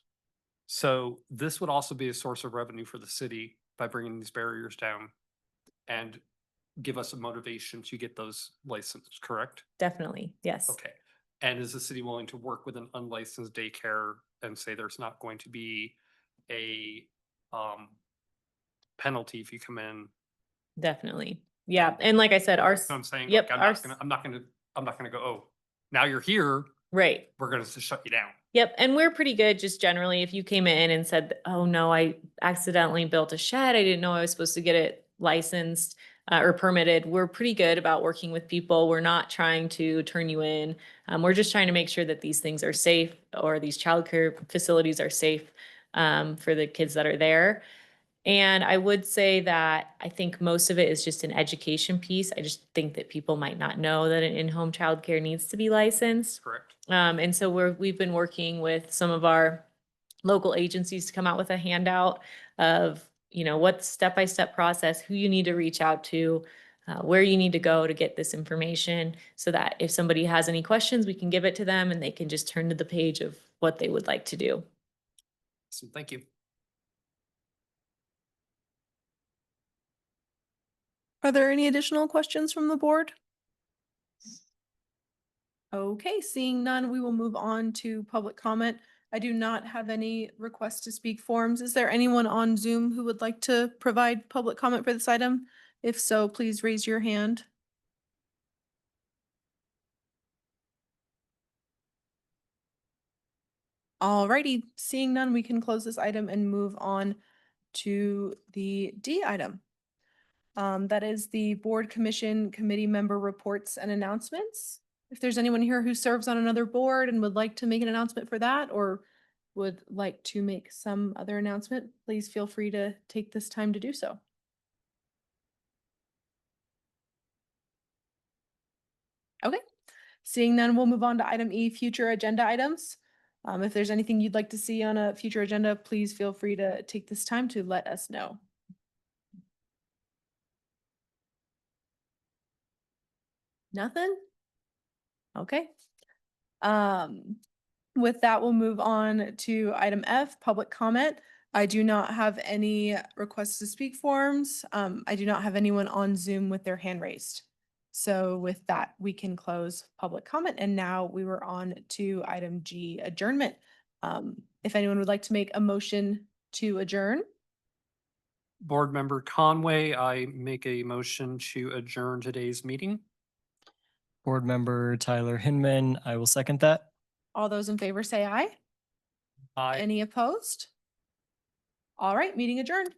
So this would also be a source of revenue for the city by bringing these barriers down and give us a motivation to get those licensed, correct? Definitely, yes. Okay. And is the city willing to work with an unlicensed daycare and say there's not going to be a penalty if you come in? Definitely. Yeah. And like I said, You our, know what I'm saying? yep, Like, I'm not gonna go, oh, now you're here, right. we're gonna just shut you down. Yep. And we're pretty good just generally. If you came in and said, oh no, I accidentally built a shed. I didn't know I was supposed to get it licensed or permitted. We're pretty good about working with people. We're not trying to turn you in. We're just trying to make sure that these things are safe or these childcare facilities are safe for the kids that are there. And I would say that I think most of it is just an education piece. I just think that people might not know that an in-home childcare needs to be licensed. Correct. And so we've been working with some of our local agencies to come out with a handout of, what step-by-step process, who you need to reach out to, where you need to go to get this information so that if somebody has any questions, we can give it to them and they can just turn to the page of what they would like to do. So thank you. Are there any additional questions from the board? Okay, seeing none, we will move on to public comment. I do not have any requests to speak forms. Is there anyone on Zoom who would like to provide public comment for this item? If so, please raise your hand. Alrighty, seeing none, we can close this item and move on to the D item. That is the board commission committee member reports and announcements. If there's anyone here who serves on another board and would like to make an announcement for that, or would like to make some other announcement, please feel free to take this time to do so. Okay, seeing none, we'll move on to item E, future agenda items. If there's anything you'd like to see on a future agenda, please feel free to take this time to let us know. Nothing? Okay. With that, we'll move on to item F, public comment. I do not have any requests to speak forms. I do not have anyone on Zoom with their hand raised. So with that, we can close public comment. And now we were on to item G, adjournment. If anyone would like to make a motion to adjourn. Board Member Conway, I make a motion to adjourn today's meeting. Board Member Tyler Hinman, I will second that. All those in favor say aye. Aye. Any opposed? All right, meeting adjourned.